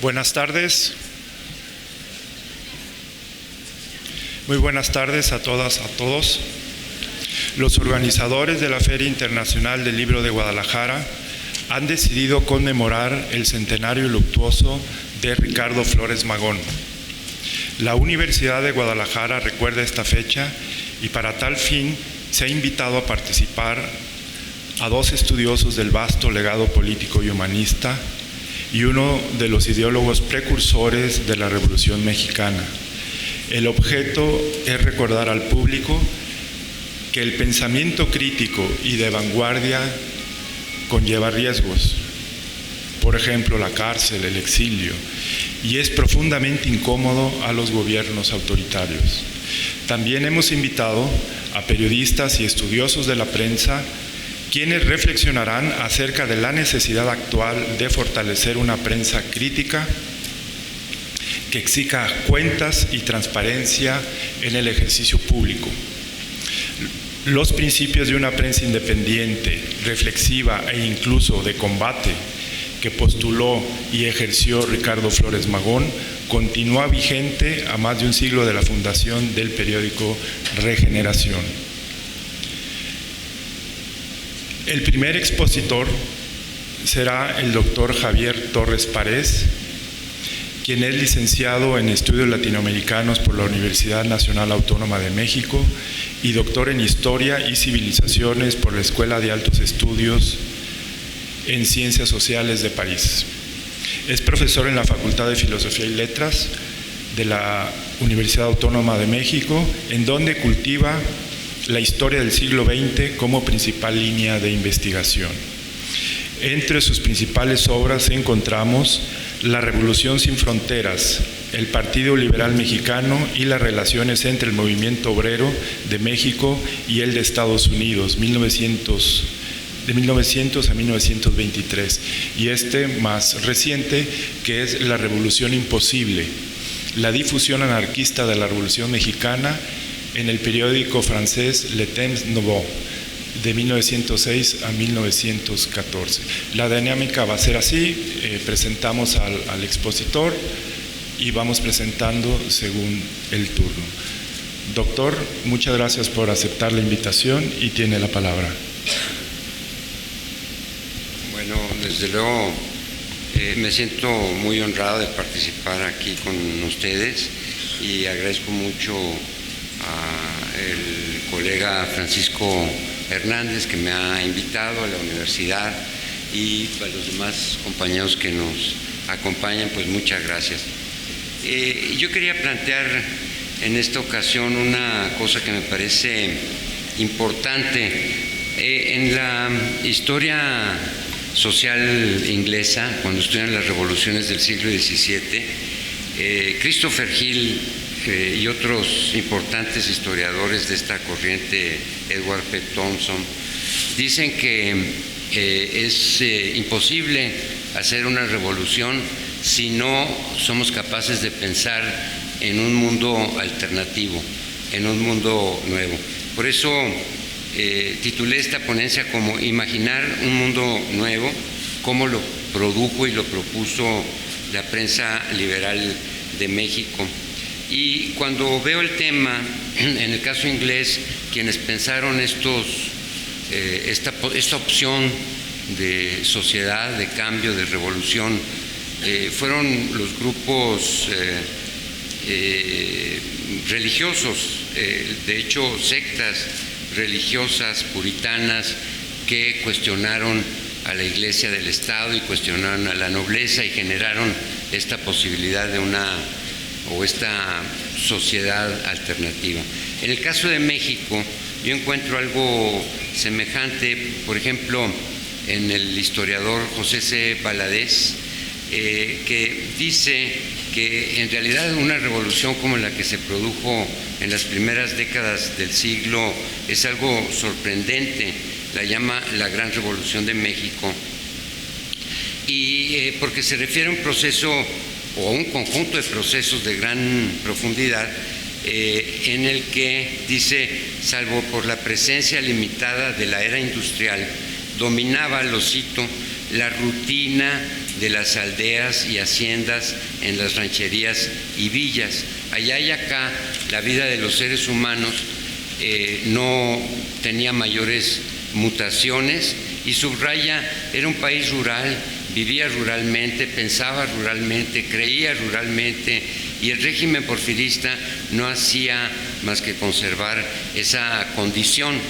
Buenas tardes. Muy buenas tardes a todas, a todos. Los organizadores de la Feria Internacional del Libro de Guadalajara han decidido conmemorar el centenario luctuoso de Ricardo Flores Magón. La Universidad de Guadalajara recuerda esta fecha y para tal fin se ha invitado a participar a dos estudiosos del vasto legado político y humanista y uno de los ideólogos precursores de la Revolución Mexicana. El objeto es recordar al público que el pensamiento crítico y de vanguardia conlleva riesgos, por ejemplo, la cárcel, el exilio, y es profundamente incómodo a los gobiernos autoritarios. También hemos invitado a periodistas y estudiosos de la prensa, quienes reflexionarán acerca de la necesidad actual de fortalecer una prensa crítica que exija cuentas y transparencia en el ejercicio público. Los principios de una prensa independiente, reflexiva e incluso de combate que postuló y ejerció Ricardo Flores Magón continúa vigente a más de un siglo de la fundación del periódico Regeneración. El primer expositor será el doctor Javier Torres Párez, quien es licenciado en Estudios Latinoamericanos por la Universidad Nacional Autónoma de México y doctor en Historia y Civilizaciones por la Escuela de Altos Estudios en Ciencias Sociales de París. Es profesor en la Facultad de Filosofía y Letras de la Universidad Autónoma de México, en donde cultiva la historia del siglo XX como principal línea de investigación. Entre sus principales obras encontramos La Revolución sin Fronteras, el Partido Liberal Mexicano y las relaciones entre el movimiento obrero de México y el de Estados Unidos, de 1900 a 1923, y este más reciente, que es La Revolución Imposible, la difusión anarquista de la Revolución Mexicana en el periódico francés Le Temps Nouveau, de 1906 a 1914. La dinámica va a ser así: presentamos al expositor y vamos presentando según el turno. Doctor, muchas gracias por aceptar la invitación y tiene la palabra. Bueno, desde luego me siento muy honrado de participar aquí con ustedes y agradezco mucho al colega Francisco Hernández, que me ha invitado, a la universidad, y a los demás compañeros que nos acompañan, pues muchas gracias. Yo quería plantear en esta ocasión una cosa que me parece importante. En la historia social inglesa, cuando estudian las revoluciones del siglo XVII, Christopher Hill y otros importantes historiadores de esta corriente, Edward P. Thompson, dicen que es imposible hacer una revolución si no somos capaces de pensar en un mundo alternativo, en un mundo nuevo. Por eso titulé esta ponencia como Imaginar un mundo nuevo, cómo lo produjo y lo propuso la prensa liberal de México. Y cuando veo el tema, en el caso inglés, quienes pensaron esta opción de sociedad, de cambio, de revolución, fueron los grupos religiosos, de hecho sectas religiosas puritanas que cuestionaron a la Iglesia del Estado y cuestionaron a la nobleza y generaron esta posibilidad de esta sociedad alternativa. En el caso de México, yo encuentro algo semejante, por ejemplo, en el historiador José C. Valadez, que dice que en realidad una revolución como la que se produjo en las primeras décadas del siglo es algo sorprendente, la llama la Gran Revolución de México, y porque se refiere a un proceso o a un conjunto de procesos de gran profundidad en el que, dice, salvo por la presencia limitada de la era industrial, dominaba, lo cito, la rutina de las aldeas y haciendas en las rancherías y villas. Allá y acá la vida de los seres humanos no tenía mayores mutaciones, y subraya, era un país rural, vivía ruralmente, pensaba ruralmente, creía ruralmente, y el régimen porfirista no hacía más que conservar esa condición.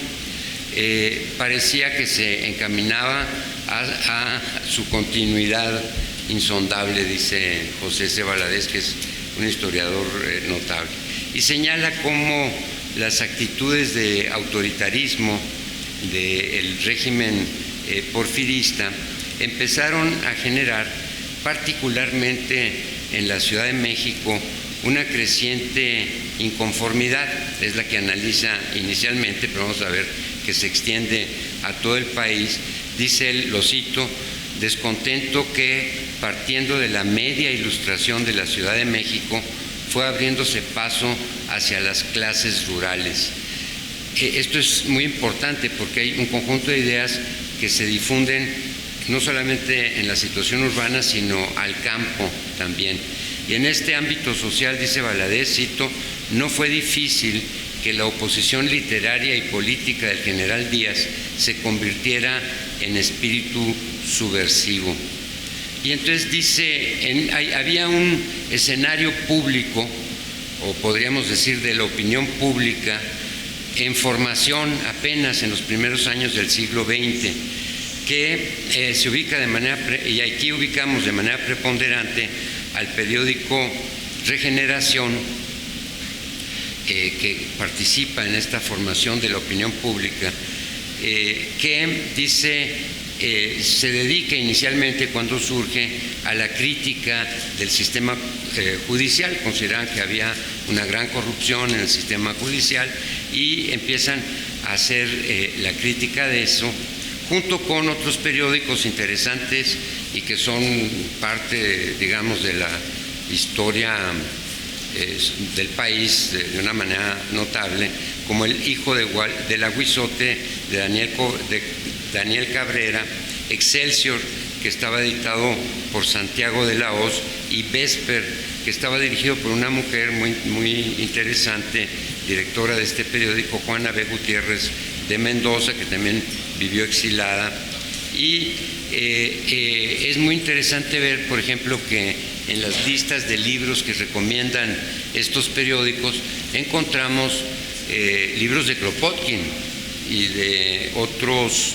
Parecía que se encaminaba a su continuidad insondable, dice José C. Valadez, que es un historiador notable, y señala cómo las actitudes de autoritarismo del régimen porfirista empezaron a generar, particularmente en la Ciudad de México, una creciente inconformidad. Es la que analiza inicialmente, pero vamos a ver que se extiende a todo el país. Dice él, lo cito: descontento que, partiendo de la media ilustración de la Ciudad de México, fue abriéndose paso hacia las clases rurales. Esto es muy importante porque hay un conjunto de ideas que se difunden no solamente en la situación urbana, sino al campo también. Y en este ámbito social, dice Valadez, cito, no fue difícil que la oposición literaria y política del general Díaz se convirtiera en espíritu subversivo. Y entonces dice, había un escenario público, o podríamos decir de la opinión pública, en formación apenas en los primeros años del siglo XX, que se ubica de manera, y aquí ubicamos de manera preponderante al periódico Regeneración, que participa en esta formación de la opinión pública, que dice, se dedica inicialmente, cuando surge, a la crítica del sistema judicial. Consideran que había una gran corrupción en el sistema judicial y empiezan a hacer la crítica de eso, junto con otros periódicos interesantes y que son parte, digamos, de la historia del país de una manera notable, como El Hijo del Aguizote de Daniel Cabrera, Excelsior, que estaba editado por Santiago de la Hoz, y Vesper, que estaba dirigido por una mujer muy interesante, directora de este periódico, Juana B. Gutiérrez de Mendoza, que también vivió exilada. Y es muy interesante ver, por ejemplo, que en las listas de libros que recomiendan estos periódicos encontramos libros de Kropotkin y de otros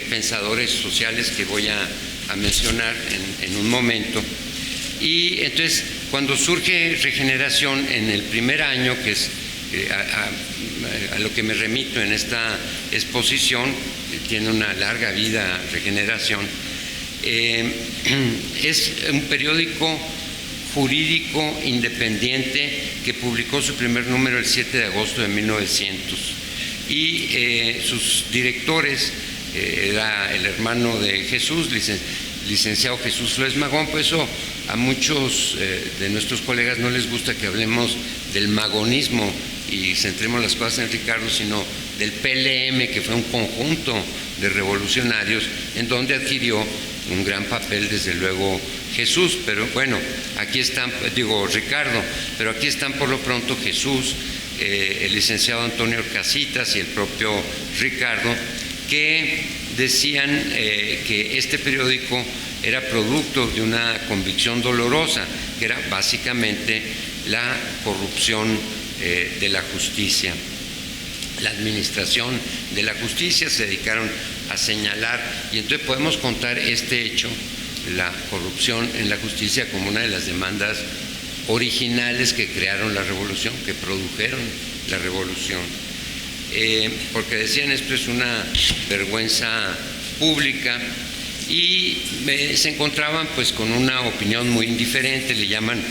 pensadores sociales que voy a mencionar en un momento. Y entonces, cuando surge Regeneración en el primer año, que es a lo que me remito en esta exposición, tiene una larga vida Regeneración, es un periódico jurídico independiente que publicó su primer número el 7 de agosto de 1900, y sus directores era el hermano de Jesús, licenciado Jesús Flores Magón. Por eso a muchos de nuestros colegas no les gusta que hablemos del magonismo y centremos las cosas en Ricardo, sino del PLM, que fue un conjunto de revolucionarios en donde adquirió un gran papel, desde luego, Jesús. Pero bueno, aquí están, Ricardo, pero aquí están por lo pronto Jesús, el licenciado Antonio Casitas y el propio Ricardo, que decían que este periódico era producto de una convicción dolorosa, que era básicamente la corrupción de la justicia. La administración de la justicia se dedicaron a señalar, y entonces podemos contar este hecho, la corrupción en la justicia, como una de las demandas originales que crearon la revolución, que produjeron la revolución. Porque decían, esto es una vergüenza pública, y se encontraban pues con una opinión muy indiferente, le llaman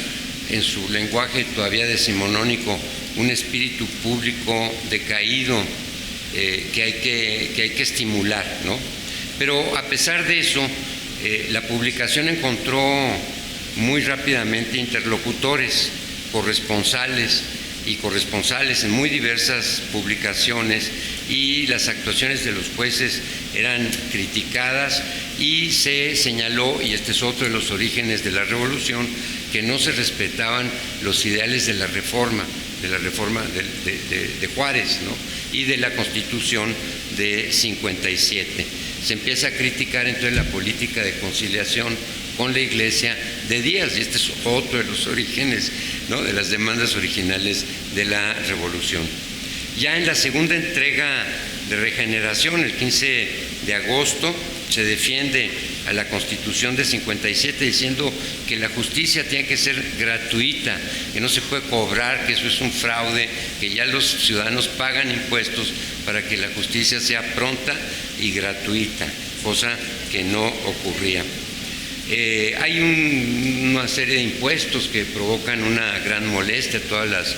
en su lenguaje todavía decimonónico un espíritu público decaído, que hay que estimular, ¿no? Pero a pesar de eso, la publicación encontró muy rápidamente interlocutores, corresponsales, y corresponsales en muy diversas publicaciones, y las actuaciones de los jueces eran criticadas y se señaló, y este es otro de los orígenes de la revolución, que no se respetaban los ideales de la reforma de Juárez, ¿no? Y de la Constitución de 57. Se empieza a criticar entonces la política de conciliación con la Iglesia de Díaz, y este es otro de los orígenes, ¿no?, de las demandas originales de la revolución. Ya en la segunda entrega de Regeneración, el 15 de agosto, se defiende a la Constitución de 57 diciendo que la justicia tiene que ser gratuita, que no se puede cobrar, que eso es un fraude, que ya los ciudadanos pagan impuestos para que la justicia sea pronta y gratuita, cosa que no ocurría. Hay una serie de impuestos que provocan una gran molestia a todas las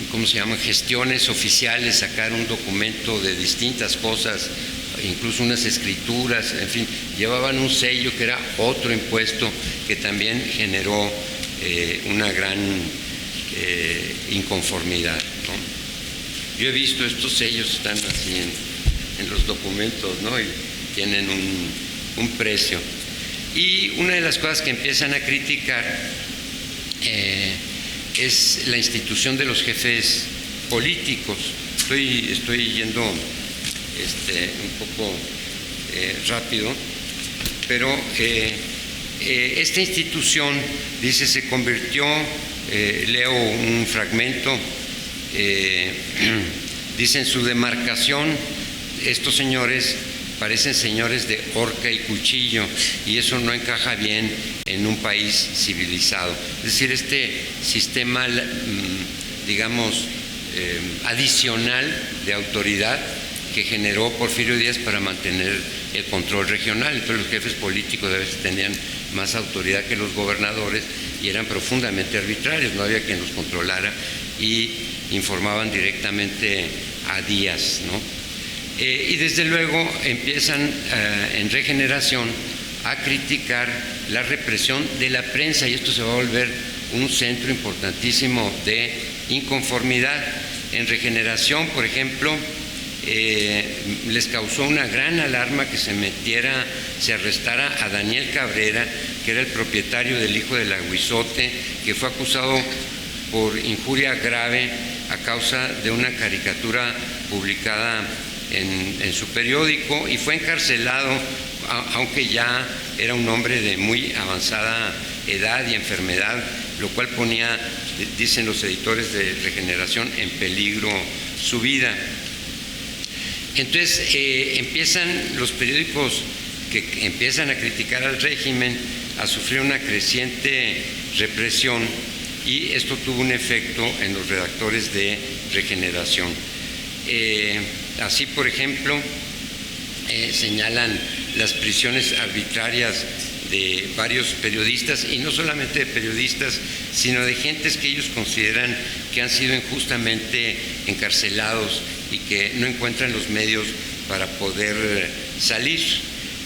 ¿cómo se llaman?, gestiones oficiales, sacar un documento de distintas cosas, incluso unas escrituras, en fin, llevaban un sello que era otro impuesto que también generó una gran inconformidad, ¿no? Yo he visto estos sellos, están así en los documentos, ¿no?, y tienen un precio. Y una de las cosas que empiezan a criticar es la institución de los jefes políticos. Estoy yendo un poco rápido, pero esta institución, dice, se convirtió, leo un fragmento, dice: en su demarcación estos señores parecen señores de horca y cuchillo, y eso no encaja bien en un país civilizado. Es decir, este sistema, digamos, adicional de autoridad que generó Porfirio Díaz para mantener el control regional. Entonces los jefes políticos a veces tenían más autoridad que los gobernadores y eran profundamente arbitrarios, no había quien los controlara, y informaban directamente a Díaz, ¿no? Y desde luego empiezan en Regeneración a criticar la represión de la prensa, y esto se va a volver un centro importantísimo de inconformidad. En Regeneración, por ejemplo, les causó una gran alarma que se arrestara a Daniel Cabrera, que era el propietario del Hijo del Aguizote, que fue acusado por injuria grave a causa de una caricatura publicada en su periódico, y fue encarcelado, aunque ya era un hombre de muy avanzada edad y enfermedad, lo cual ponía, dicen los editores de Regeneración, en peligro su vida. Entonces empiezan los periódicos que empiezan a criticar al régimen a sufrir una creciente represión, y esto tuvo un efecto en los redactores de Regeneración. Así, por ejemplo, señalan las prisiones arbitrarias de varios periodistas, y no solamente de periodistas, sino de gentes que ellos consideran que han sido injustamente encarcelados y que no encuentran los medios para poder salir,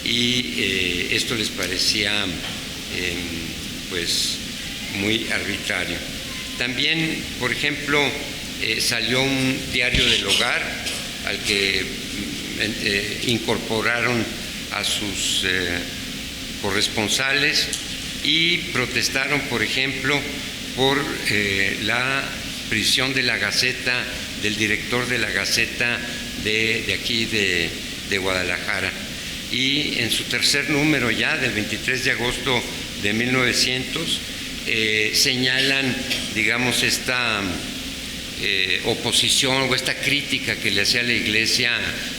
y esto les parecía pues muy arbitrario. También, por ejemplo, salió un diario del hogar al que incorporaron a sus corresponsales, y protestaron, por ejemplo, por la prisión de la Gaceta, del director de la Gaceta de aquí de Guadalajara. Y en su tercer número, ya del 23 de agosto de 1900, señalan, digamos, esta oposición o esta crítica que le hacía la Iglesia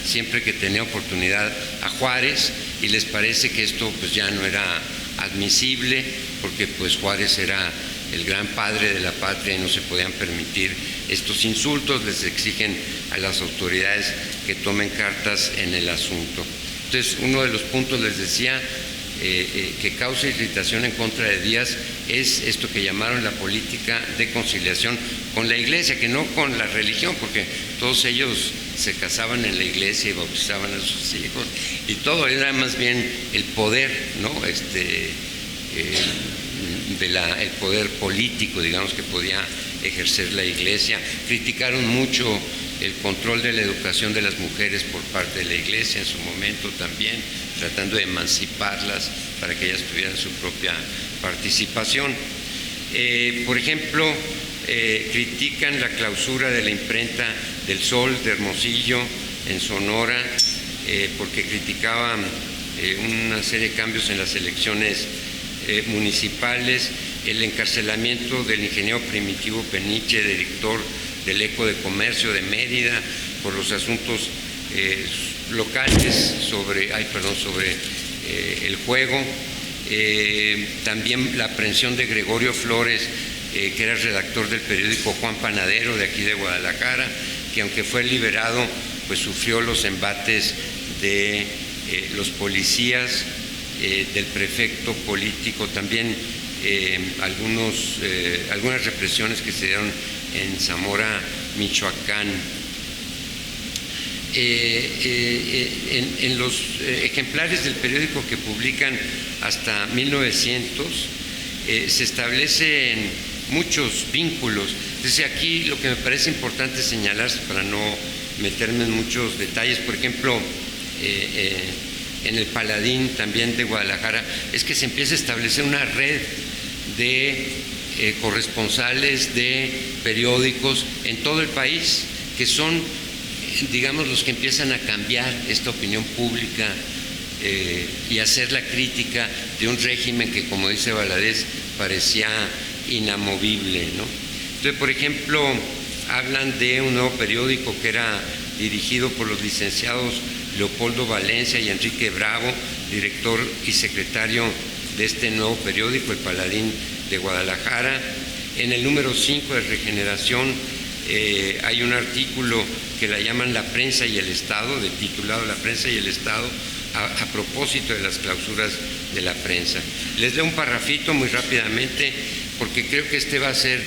siempre que tenía oportunidad a Juárez, y les parece que esto pues ya no era admisible, porque pues Juárez era el gran padre de la patria y no se podían permitir estos insultos. Les exigen a las autoridades que tomen cartas en el asunto. Entonces, uno de los puntos, les decía, que causa irritación en contra de Díaz es esto que llamaron la política de conciliación con la Iglesia, que no con la religión, porque todos ellos se casaban en la Iglesia y bautizaban a sus hijos, y todo era más bien el poder, ¿no?, el poder político, digamos, que podía ejercer la Iglesia. Criticaron mucho el control de la educación de las mujeres por parte de la Iglesia en su momento también, tratando de emanciparlas para que ellas tuvieran su propia participación. Por ejemplo, critican la clausura de la imprenta del Sol de Hermosillo en Sonora, porque criticaban una serie de cambios en las elecciones municipales, el encarcelamiento del ingeniero Primitivo Peniche, director del Eco de Comercio de Mérida, por los asuntos locales sobre el juego. También la aprehensión de Gregorio Flores, que era redactor del periódico Juan Panadero de aquí de Guadalajara, que aunque fue liberado, pues sufrió los embates de los policías, del prefecto político, también algunas represiones que se dieron en Zamora, Michoacán. En los ejemplares del periódico que publican hasta 1900 se establecen muchos vínculos. Entonces aquí lo que me parece importante señalar, para no meterme en muchos detalles, por ejemplo, en el Paladín también de Guadalajara, es que se empieza a establecer una red de corresponsales de periódicos en todo el país, que son, digamos, los que empiezan a cambiar esta opinión pública y hacer la crítica de un régimen que, como dice Valadez, parecía inamovible, ¿no? Entonces, por ejemplo, hablan de un nuevo periódico que era dirigido por los licenciados Leopoldo Valencia y Enrique Bravo, director y secretario de este nuevo periódico, El Paladín de Guadalajara. En el número 5 de Regeneración hay un artículo que la llaman La Prensa y el Estado, titulado La Prensa y el Estado, a propósito de las clausuras de la prensa. Les leo un parrafito muy rápidamente, porque creo que este va a ser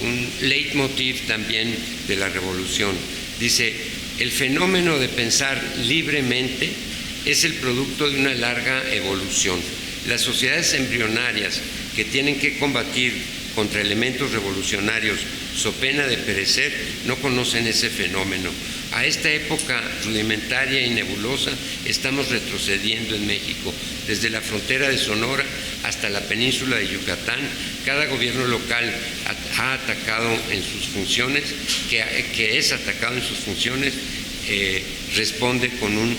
un leitmotiv también de la revolución. Dice: el fenómeno de pensar libremente es el producto de una larga evolución. Las sociedades embrionarias que tienen que combatir contra elementos revolucionarios so pena de perecer no conocen ese fenómeno. A esta época rudimentaria y nebulosa estamos retrocediendo en México. Desde la frontera de Sonora hasta la península de Yucatán, cada gobierno local ha atacado en sus funciones, que es atacado en sus funciones, responde con un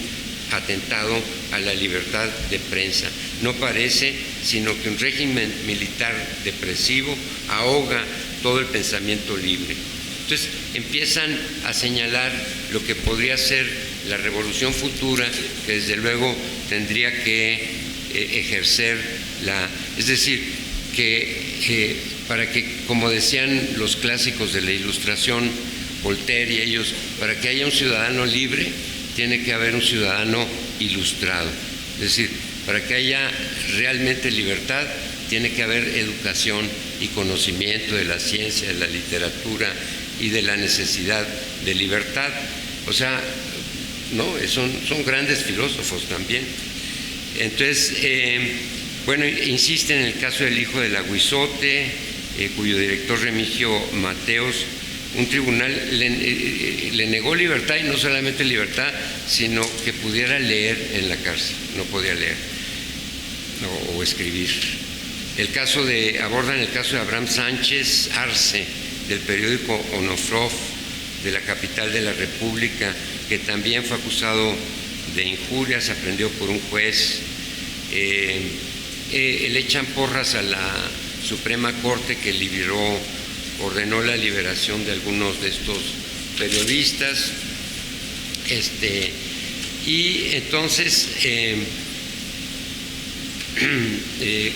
atentado a la libertad de prensa. No parece sino que un régimen militar depresivo ahoga todo el pensamiento libre. Entonces empiezan a señalar lo que podría ser la revolución futura, que desde luego tendría que ejercer es decir, que para que, como decían los clásicos de la Ilustración, Voltaire y ellos, para que haya un ciudadano libre, tiene que haber un ciudadano ilustrado. Es decir, para que haya realmente libertad, tiene que haber educación y conocimiento de la ciencia, de la literatura y de la necesidad de libertad. O sea, no, son grandes filósofos también. Entonces, bueno, insiste en el caso del hijo del Aguizote, cuyo director Remigio Mateos, un tribunal le negó libertad, y no solamente libertad, sino que pudiera leer en la cárcel. No podía leer o escribir. Abordan el caso de Abraham Sánchez Arce, del periódico Onofrov, de la capital de la República, que también fue acusado de injurias, se aprendió por un juez. Le echan porras a la Suprema Corte, que ordenó la liberación de algunos de estos periodistas. Y entonces,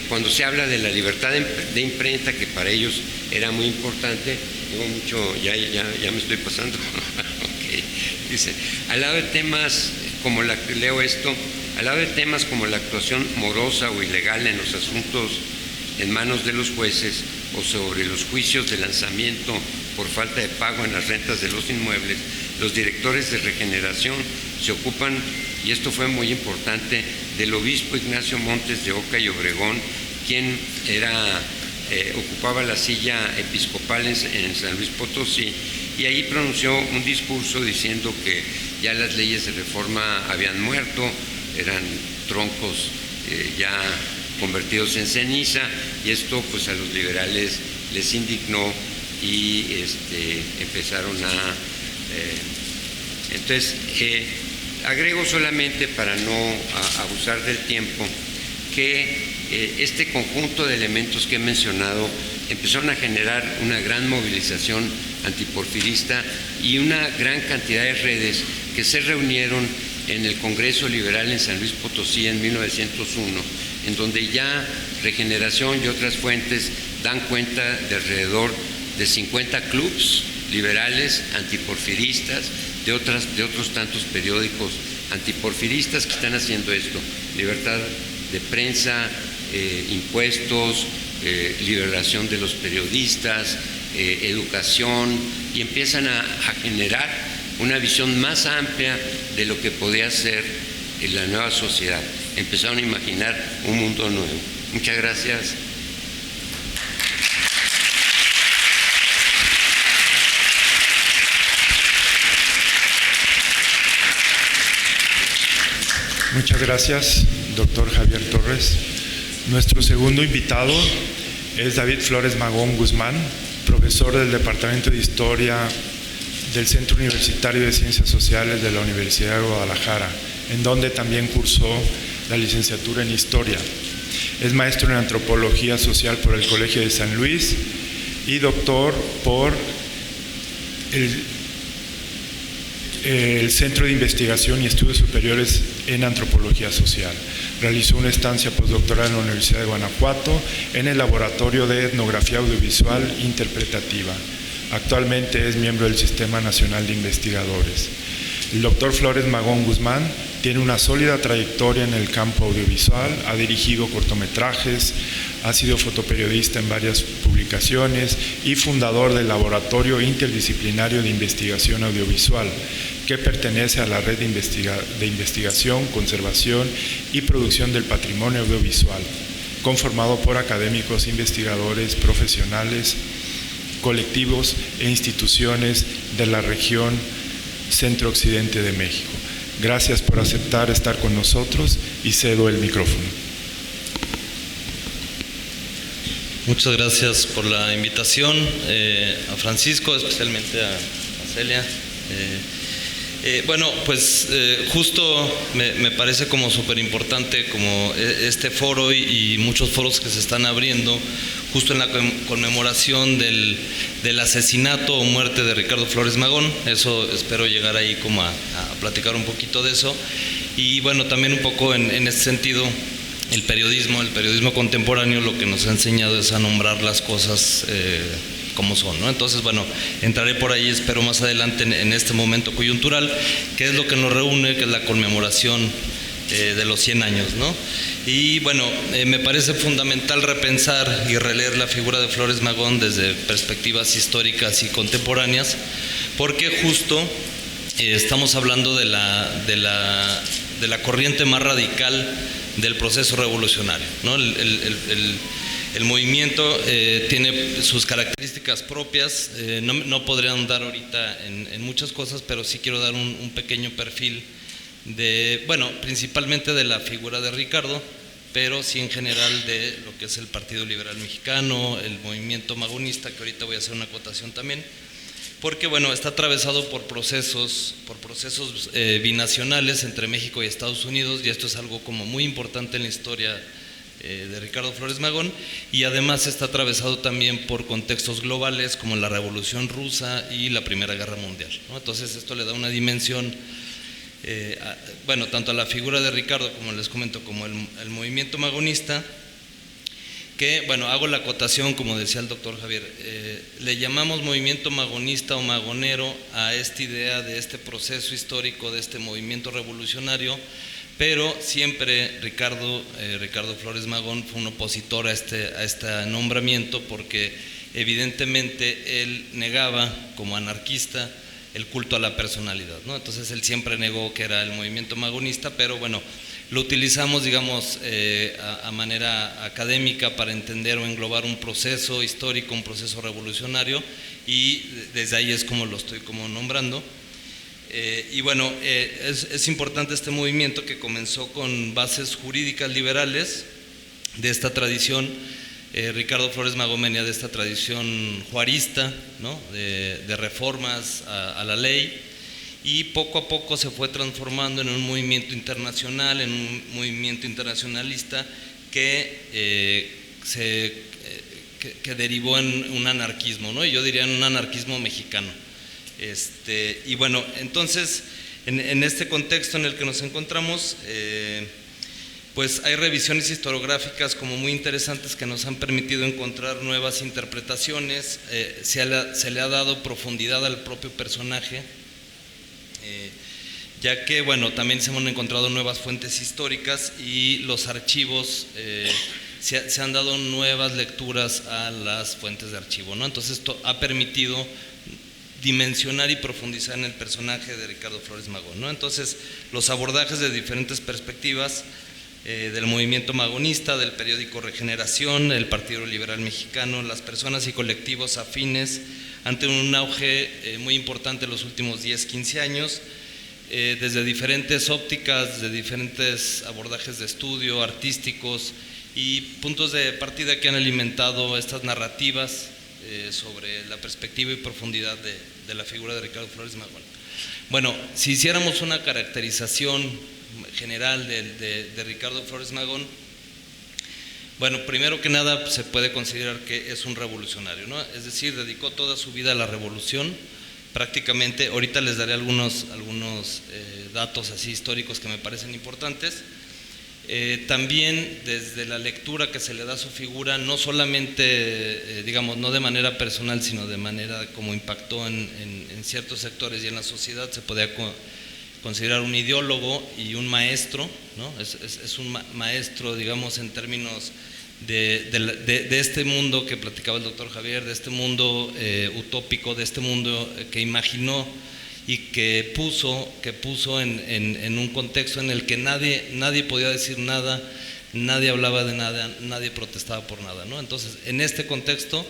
cuando se habla de la libertad de imprenta, que para ellos era muy importante, digo mucho, ya me estoy pasando. Okay. Dice, al lado de temas como al lado de temas como la actuación morosa o ilegal en los asuntos en manos de los jueces, o sobre los juicios de lanzamiento por falta de pago en las rentas de los inmuebles, los directores de Regeneración se ocupan, y esto fue muy importante, del obispo Ignacio Montes de Oca y Obregón, quien era ocupaba la silla episcopal en San Luis Potosí, y ahí pronunció un discurso diciendo que ya las leyes de reforma habían muerto, eran troncos ya convertidos en ceniza, y esto pues a los liberales les indignó y empezaron a... entonces, agrego solamente para no abusar del tiempo que este conjunto de elementos que he mencionado empezaron a generar una gran movilización antiporfirista y una gran cantidad de redes que se reunieron en el Congreso Liberal en San Luis Potosí en 1901, en donde ya Regeneración y otras fuentes dan cuenta de alrededor de 50 clubs liberales antiporfiristas, de otros tantos periódicos antiporfiristas que están haciendo esto: libertad de prensa, impuestos, liberación de los periodistas, educación, y empiezan a generar una visión más amplia de lo que podía ser la nueva sociedad. Empezaron a imaginar un mundo nuevo. Muchas gracias. Muchas gracias, doctor Javier Torres. Nuestro segundo invitado es David Flores Magón Guzmán, profesor del Departamento de Historia del Centro Universitario de Ciencias Sociales de la Universidad de Guadalajara, en donde también cursó la licenciatura en Historia. Es maestro en Antropología Social por el Colegio de San Luis y doctor por el Centro de Investigación y Estudios Superiores en Antropología Social. Realizó una estancia postdoctoral en la Universidad de Guanajuato en el Laboratorio de Etnografía Audiovisual Interpretativa. Actualmente es miembro del Sistema Nacional de Investigadores. El doctor Flores Magón Guzmán tiene una sólida trayectoria en el campo audiovisual, ha dirigido cortometrajes, ha sido fotoperiodista en varias publicaciones y fundador del Laboratorio Interdisciplinario de Investigación Audiovisual, que pertenece a la Red de Investigación, Conservación y Producción del Patrimonio Audiovisual, conformado por académicos, investigadores, profesionales, colectivos e instituciones de la región centro-occidente de México. Gracias por aceptar estar con nosotros y cedo el micrófono. Muchas gracias por la invitación, a Francisco, especialmente a Celia. Bueno, pues justo me parece como súper importante como este foro y muchos foros que se están abriendo justo en la conmemoración del asesinato o muerte de Ricardo Flores Magón. Eso espero llegar ahí como a platicar un poquito de eso. Y bueno, también un poco en este sentido, el periodismo contemporáneo lo que nos ha enseñado es a nombrar las cosas como son, ¿no? Entonces, bueno, entraré por ahí, espero más adelante en este momento coyuntural, que es lo que nos reúne, que es la conmemoración de los 100 años, ¿no? Y bueno, me parece fundamental repensar y releer la figura de Flores Magón desde perspectivas históricas y contemporáneas, porque justo estamos hablando de la corriente más radical del proceso revolucionario, ¿no? El movimiento tiene sus características propias, no podré andar ahorita en muchas cosas, pero sí quiero dar un pequeño perfil de, bueno, principalmente de la figura de Ricardo, pero sí en general de lo que es el Partido Liberal Mexicano, el movimiento magonista, que ahorita voy a hacer una acotación también, porque bueno, está atravesado por procesos binacionales entre México y Estados Unidos, y esto es algo como muy importante en la historia de Ricardo Flores Magón, y además está atravesado también por contextos globales como la Revolución Rusa y la Primera Guerra Mundial, ¿no? Entonces esto le da una dimensión, bueno, tanto a la figura de Ricardo, como les comento, como el movimiento magonista, que, bueno, hago la acotación, como decía el doctor Javier, le llamamos movimiento magonista o magonero a esta idea de este proceso histórico, de este movimiento revolucionario, pero siempre Ricardo Flores Magón fue un opositor a este nombramiento, porque evidentemente él negaba, como anarquista, el culto a la personalidad, ¿no? Entonces él siempre negó que era el movimiento magonista, pero bueno, lo utilizamos, digamos, a manera académica para entender o englobar un proceso histórico, un proceso revolucionario, y desde ahí es como lo estoy como nombrando. Y bueno, es importante este movimiento que comenzó con bases jurídicas liberales de esta tradición. Ricardo Flores Magón venía de esta tradición juarista, ¿no? de reformas a la ley, y poco a poco se fue transformando en un movimiento internacional, en un movimiento internacionalista que derivó en un anarquismo, ¿no? Y yo diría en un anarquismo mexicano. Y bueno, entonces, en este contexto en el que nos encontramos, pues hay revisiones historiográficas como muy interesantes que nos han permitido encontrar nuevas interpretaciones, se le ha dado profundidad al propio personaje, ya que, bueno, también se han encontrado nuevas fuentes históricas y los archivos, se han dado nuevas lecturas a las fuentes de archivo, ¿no? Entonces esto ha permitido dimensionar y profundizar en el personaje de Ricardo Flores Magón, ¿no? Entonces, los abordajes de diferentes perspectivas del movimiento magonista, del periódico Regeneración, el Partido Liberal Mexicano, las personas y colectivos afines ante un auge muy importante en los últimos 10, 15 años, desde diferentes ópticas, de diferentes abordajes de estudio, artísticos y puntos de partida que han alimentado estas narrativas sobre la perspectiva y profundidad de la figura de Ricardo Flores Magón. Bueno, si hiciéramos una caracterización general de Ricardo Flores Magón, bueno, primero que nada se puede considerar que es un revolucionario, ¿no? Es decir, dedicó toda su vida a la revolución, prácticamente. Ahorita les daré algunos datos así históricos que me parecen importantes. También desde la lectura que se le da a su figura, no solamente, digamos, no de manera personal, sino de manera como impactó en ciertos sectores y en la sociedad, se podía considerar un ideólogo y un maestro, ¿no? Es un maestro, digamos, en términos de este mundo que platicaba el doctor Javier, de este mundo utópico, de este mundo que imaginó y que puso en un contexto en el que nadie podía decir nada, nadie hablaba de nada, nadie protestaba por nada, ¿no? Entonces, en este contexto,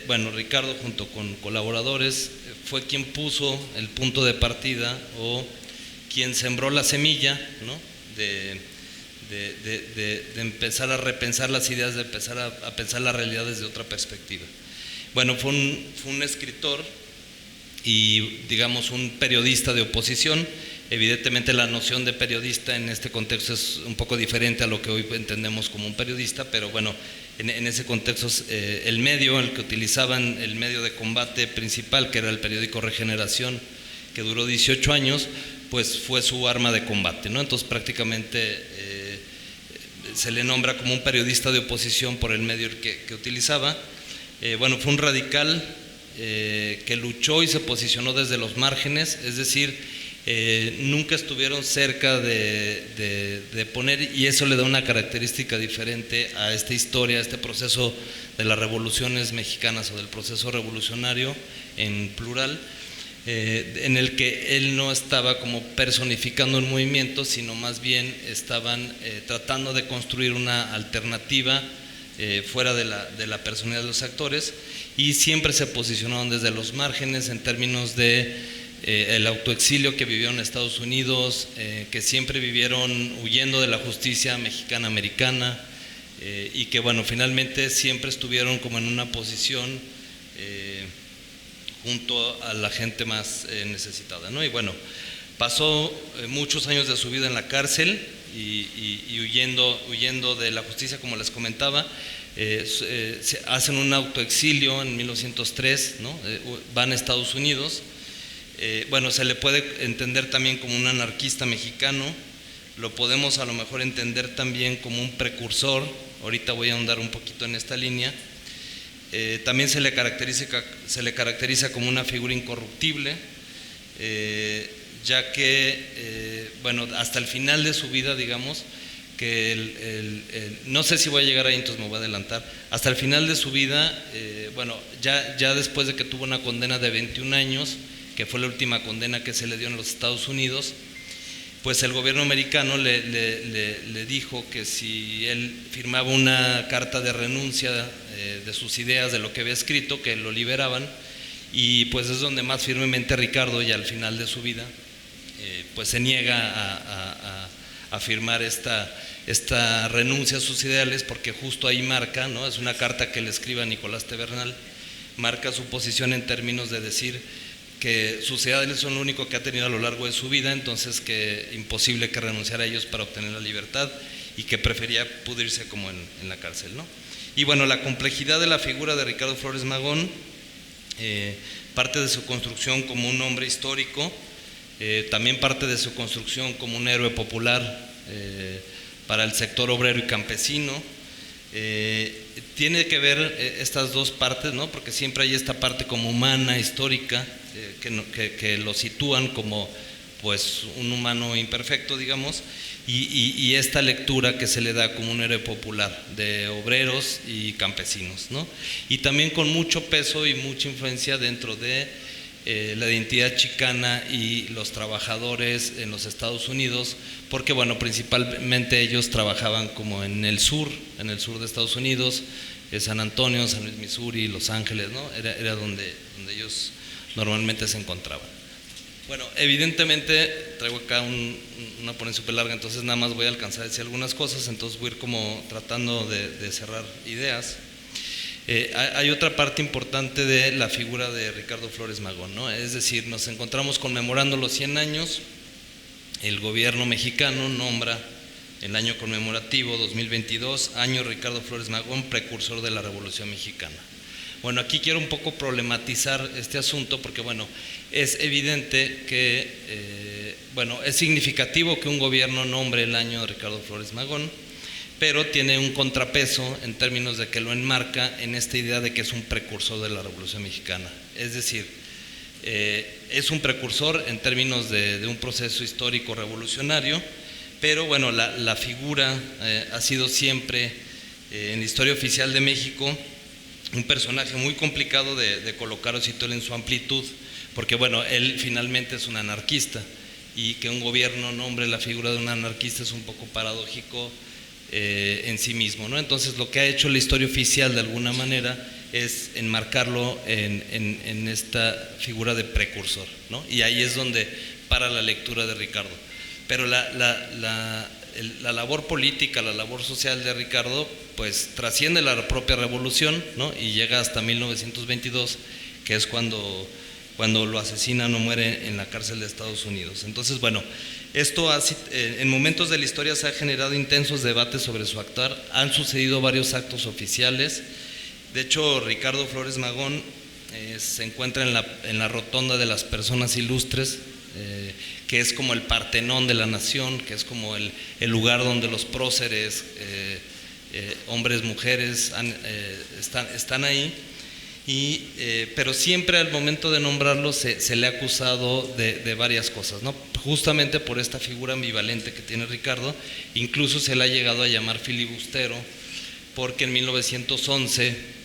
bueno, Ricardo junto con colaboradores fue quien puso el punto de partida o quien sembró la semilla, ¿no? de empezar a repensar las ideas, de empezar a pensar la realidad desde otra perspectiva. Bueno, fue un escritor y, digamos, un periodista de oposición. Evidentemente la noción de periodista en este contexto es un poco diferente a lo que hoy entendemos como un periodista, pero bueno, en ese contexto el medio, el que utilizaban, el medio de combate principal, que era el periódico Regeneración, que duró 18 años, pues fue su arma de combate, ¿no? Entonces prácticamente se le nombra como un periodista de oposición por el medio que utilizaba. Bueno, fue un radical que luchó y se posicionó desde los márgenes, es decir, nunca estuvieron cerca de poner, y eso le da una característica diferente a esta historia, a este proceso de las revoluciones mexicanas o del proceso revolucionario en plural, en el que él no estaba como personificando un movimiento, sino más bien estaban tratando de construir una alternativa fuera de la personalidad de los actores, y siempre se posicionaron desde los márgenes en términos de el autoexilio que vivieron en Estados Unidos, que siempre vivieron huyendo de la justicia mexicana-americana, y que, bueno, finalmente siempre estuvieron como en una posición junto a la gente más necesitada, ¿no? Y bueno, pasó muchos años de su vida en la cárcel y huyendo de la justicia, como les comentaba. Se hacen un autoexilio en 1903, ¿no? Van a Estados Unidos. Bueno, se le puede entender también como un anarquista mexicano, lo podemos a lo mejor entender también como un precursor, ahorita voy a ahondar un poquito en esta línea. También se le caracteriza como una figura incorruptible, ya que, bueno, hasta el final de su vida, digamos, que no sé si voy a llegar ahí, entonces me voy a adelantar. Hasta el final de su vida, bueno, ya después de que tuvo una condena de 21 años, que fue la última condena que se le dio en los Estados Unidos, pues el gobierno americano le dijo que si él firmaba una carta de renuncia de sus ideas, de lo que había escrito, que lo liberaban, y pues es donde más firmemente Ricardo, ya al final de su vida, pues se niega a firmar esta renuncia a sus ideales, porque justo ahí marca, ¿no? Es una carta que le escribe a Nicolás Tebernal, marca su posición en términos de decir que sus ideales son lo único que ha tenido a lo largo de su vida, entonces que imposible que renunciara a ellos para obtener la libertad y que prefería pudrirse como en la cárcel, ¿no? Y bueno, la complejidad de la figura de Ricardo Flores Magón parte de su construcción como un hombre histórico, también parte de su construcción como un héroe popular para el sector obrero y campesino. Tiene que ver estas dos partes, ¿no? Porque siempre hay esta parte como humana, histórica, que lo sitúan como pues un humano imperfecto, digamos, y esta lectura que se le da como un héroe popular de obreros y campesinos, ¿no? Y también con mucho peso y mucha influencia dentro de la identidad chicana y los trabajadores en los Estados Unidos, porque bueno, principalmente ellos trabajaban como en el sur de Estados Unidos, San Antonio, San Luis, Missouri, Los Ángeles, ¿no? Era donde ellos normalmente se encontraban. Bueno, evidentemente traigo acá una ponencia súper larga, entonces nada más voy a alcanzar a decir algunas cosas, entonces voy a ir como tratando de cerrar ideas. Hay otra parte importante de la figura de Ricardo Flores Magón, ¿no? Es decir, nos encontramos conmemorando los 100 años, el gobierno mexicano nombra el año conmemorativo 2022, año Ricardo Flores Magón, precursor de la Revolución Mexicana. Bueno, aquí quiero un poco problematizar este asunto porque, bueno, es evidente que, bueno, es significativo que un gobierno nombre el año de Ricardo Flores Magón, pero tiene un contrapeso en términos de que lo enmarca en esta idea de que es un precursor de la Revolución Mexicana. Es decir, es un precursor en términos de un proceso histórico revolucionario, pero bueno, la figura ha sido siempre en la historia oficial de México un personaje muy complicado de colocar o situar en su amplitud, porque bueno, él finalmente es un anarquista y que un gobierno nombre la figura de un anarquista es un poco paradójico en sí mismo, ¿no? Entonces lo que ha hecho la historia oficial de alguna manera es enmarcarlo en esta figura de precursor, ¿no? Y ahí es donde para la lectura de Ricardo. Pero la labor política, la labor social de Ricardo, pues trasciende la propia revolución, ¿no? Y llega hasta 1922, que es cuando lo asesinan o muere en la cárcel de Estados Unidos. Entonces, bueno, esto en momentos de la historia se ha generado intensos debates sobre su actuar, han sucedido varios actos oficiales. De hecho, Ricardo Flores Magón se encuentra en la rotonda de las personas ilustres, que es como el Partenón de la nación, que es como el lugar donde los próceres, hombres, mujeres, están ahí. Pero siempre al momento de nombrarlo se le ha acusado de varias cosas, ¿no? Justamente por esta figura ambivalente que tiene Ricardo. Incluso se le ha llegado a llamar filibustero, porque en 1911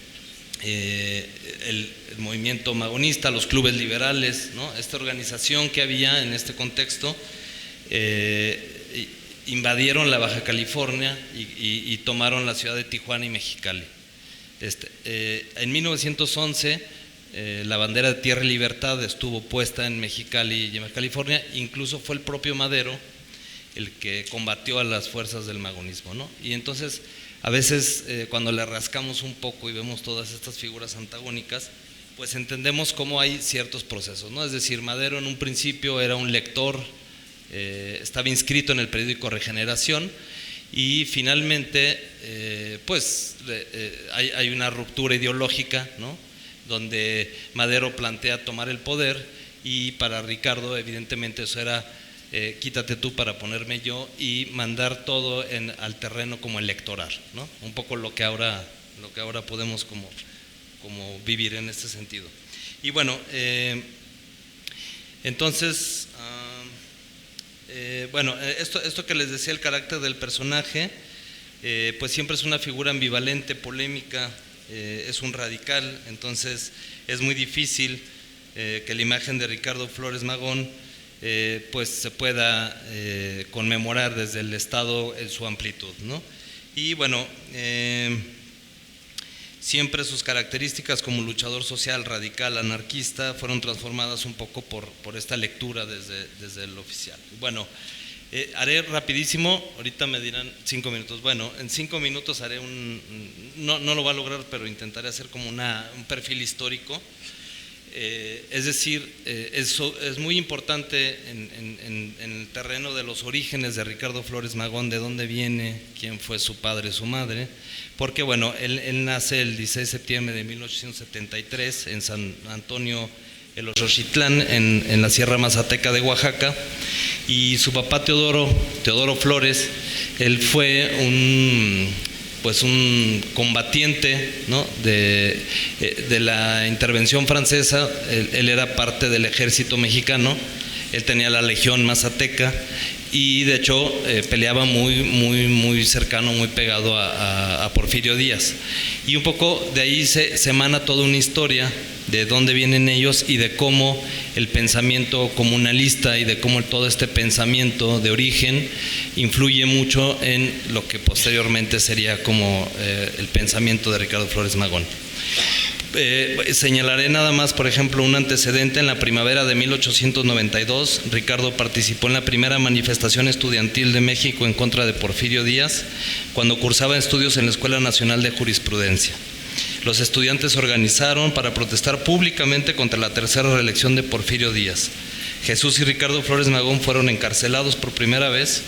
el movimiento magonista, los clubes liberales, ¿no? Esta organización que había en este contexto, invadieron la Baja California y tomaron la ciudad de Tijuana y Mexicali. En 1911 la bandera de Tierra y Libertad estuvo puesta en Mexicali y en California, incluso fue el propio Madero el que combatió a las fuerzas del magonismo, ¿no? Y entonces a veces cuando le rascamos un poco y vemos todas estas figuras antagónicas, pues entendemos cómo hay ciertos procesos, ¿no? Es decir, Madero en un principio era un lector, estaba inscrito en el periódico Regeneración, y finalmente hay una ruptura ideológica, ¿no? Donde Madero plantea tomar el poder, y para Ricardo evidentemente eso era quítate tú para ponerme yo, y mandar todo al terreno como electoral, ¿no? Un poco lo que ahora podemos como vivir en este sentido. Y bueno, entonces esto que les decía, el carácter del personaje, pues siempre es una figura ambivalente, polémica, es un radical. Entonces es muy difícil que la imagen de Ricardo Flores Magón pues se pueda conmemorar desde el Estado en su amplitud, ¿no? Y bueno, siempre sus características como luchador social, radical, anarquista, fueron transformadas un poco por esta lectura desde el oficial. Bueno, haré rapidísimo, ahorita me dirán 5 minutos. Bueno, en 5 minutos haré no lo va a lograr, pero intentaré hacer como un perfil histórico. Es decir, eso es muy importante en el terreno de los orígenes de Ricardo Flores Magón, de dónde viene, quién fue su padre, su madre, porque bueno, él nace el 16 de septiembre de 1873 en San Antonio el Xochitlán, en la Sierra Mazateca de Oaxaca, y su papá Teodoro Flores, él fue un combatiente, ¿no?, de la intervención francesa. Él era parte del ejército mexicano, él tenía la Legión Mazateca y de hecho peleaba muy cercano, muy pegado a Porfirio Díaz. Y un poco de ahí se emana toda una historia de dónde vienen ellos y de cómo el pensamiento comunalista y de cómo todo este pensamiento de origen influye mucho en lo que posteriormente sería como el pensamiento de Ricardo Flores Magón. Señalaré nada más, por ejemplo, un antecedente. En la primavera de 1892, Ricardo participó en la primera manifestación estudiantil de México en contra de Porfirio Díaz, cuando cursaba estudios en la Escuela Nacional de Jurisprudencia. Los estudiantes se organizaron para protestar públicamente contra la tercera reelección de Porfirio Díaz. Jesús y Ricardo Flores Magón fueron encarcelados por primera vez,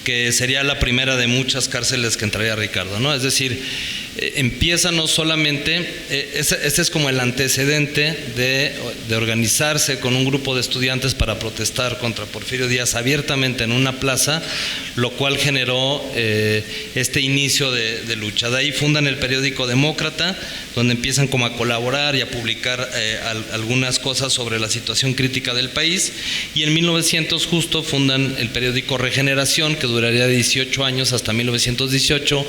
que sería la primera de muchas cárceles que entraría Ricardo, ¿no? Es decir, empieza no solamente, este es como el antecedente de organizarse con un grupo de estudiantes para protestar contra Porfirio Díaz abiertamente en una plaza, lo cual generó este inicio de lucha. De ahí fundan el periódico Demócrata, donde empiezan como a colaborar y a publicar algunas cosas sobre la situación crítica del país, y en 1900 justo fundan el periódico Regeneración, que duraría 18 años hasta 1918,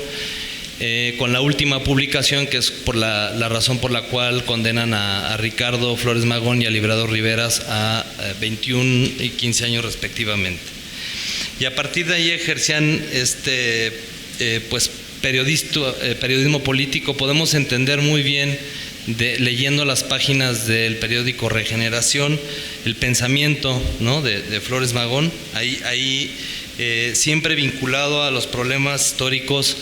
con la última publicación, que es por la razón por la cual condenan a Ricardo Flores Magón y a Librado Riveras a 21 y 15 años respectivamente. Y a partir de ahí ejercían periodismo político. Podemos entender muy bien, leyendo las páginas del periódico Regeneración, el pensamiento, ¿no?, de Flores Magón, ahí siempre vinculado a los problemas históricos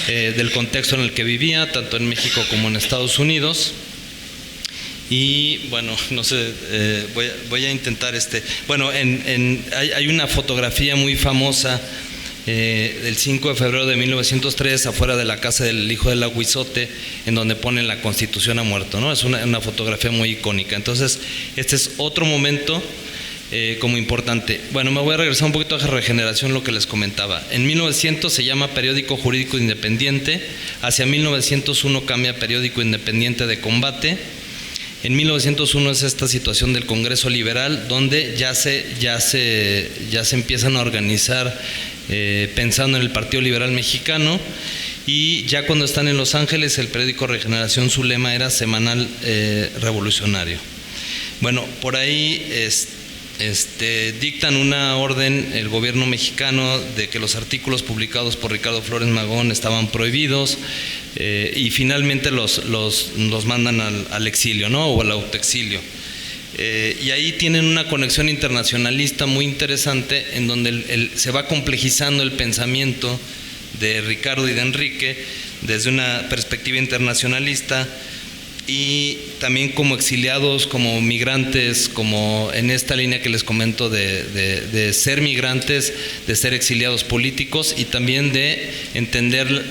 del contexto en el que vivía, tanto en México como en Estados Unidos. Y bueno, no sé, voy a intentar bueno, hay una fotografía muy famosa del 5 de febrero de 1903 afuera de la casa del hijo del aguizote, en donde ponen la Constitución ha muerto, ¿no? Es una fotografía muy icónica. Entonces, este es otro momento como importante. Bueno, me voy a regresar un poquito a Regeneración, lo que les comentaba. En 1900 se llama Periódico Jurídico Independiente, hacia 1901 cambia Periódico Independiente de Combate. En 1901 es esta situación del Congreso Liberal, donde ya se empiezan a organizar pensando en el Partido Liberal Mexicano, y ya cuando están en Los Ángeles, el periódico Regeneración, su lema era semanal revolucionario. Bueno, por ahí dictan una orden el gobierno mexicano de que los artículos publicados por Ricardo Flores Magón estaban prohibidos, y finalmente los mandan al exilio, ¿no?, o al autoexilio. Y ahí tienen una conexión internacionalista muy interesante, en donde se va complejizando el pensamiento de Ricardo y de Enrique desde una perspectiva internacionalista, y también como exiliados, como migrantes, como en esta línea que les comento de ser migrantes, de ser exiliados políticos, y también de entender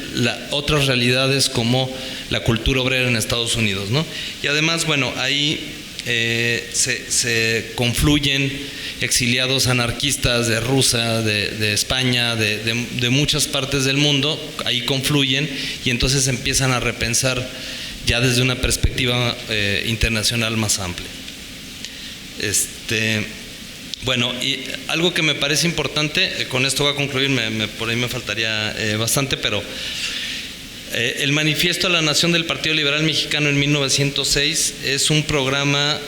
otras realidades como la cultura obrera en Estados Unidos, ¿no? Y además, bueno, ahí se confluyen exiliados anarquistas de Rusia, de España, de muchas partes del mundo, ahí confluyen, y entonces empiezan a repensar ya desde una perspectiva internacional más amplia. Bueno, y algo que me parece importante, con esto voy a concluir, por ahí me faltaría bastante, pero el Manifiesto a la Nación del Partido Liberal Mexicano en 1906 es un programa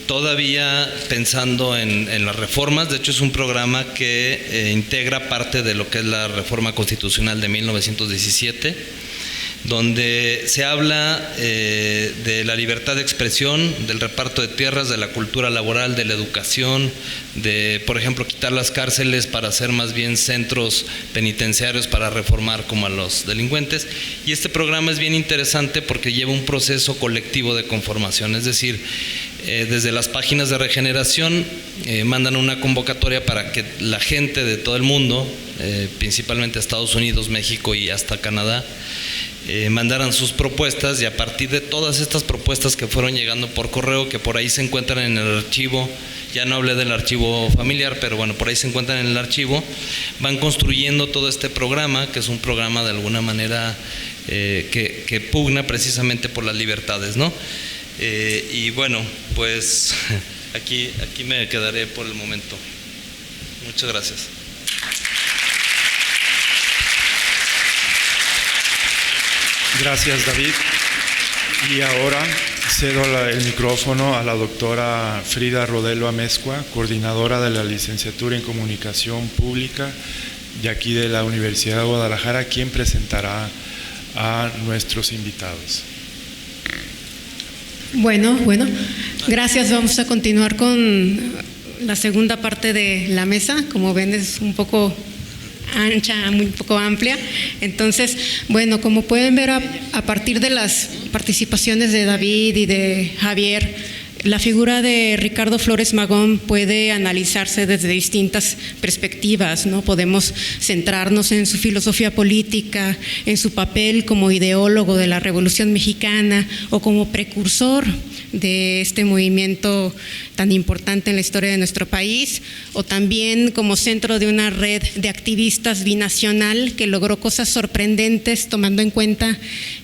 todavía pensando en las reformas. De hecho, es un programa que integra parte de lo que es la reforma constitucional de 1917, donde se habla de la libertad de expresión, del reparto de tierras, de la cultura laboral, de la educación, de, por ejemplo, quitar las cárceles para hacer más bien centros penitenciarios para reformar como a los delincuentes. Y este programa es bien interesante porque lleva un proceso colectivo de conformación, es decir, desde las páginas de regeneración mandan una convocatoria para que la gente de todo el mundo, principalmente Estados Unidos, México y hasta Canadá, mandaran sus propuestas, y a partir de todas estas propuestas que fueron llegando por correo, que por ahí se encuentran en el archivo, ya no hablé del archivo familiar, pero bueno, por ahí se encuentran en el archivo, van construyendo todo este programa, que es un programa de alguna manera que pugna precisamente por las libertades, ¿no? Y bueno, pues aquí me quedaré por el momento. Muchas gracias. Gracias, David. Y ahora cedo el micrófono a la doctora Frida Rodelo Amezcua, coordinadora de la licenciatura en Comunicación Pública de aquí de la Universidad de Guadalajara, quien presentará a nuestros invitados. Bueno, gracias. Vamos a continuar con la segunda parte de la mesa. Como ven, es un poco ancha, muy poco amplia. Entonces, bueno, como pueden ver a partir de las participaciones de David y de Javier, la figura de Ricardo Flores Magón puede analizarse desde distintas perspectivas, ¿no? Podemos centrarnos en su filosofía política, en su papel como ideólogo de la Revolución Mexicana o como precursor de este movimiento tan importante en la historia de nuestro país, o también como centro de una red de activistas binacional que logró cosas sorprendentes, tomando en cuenta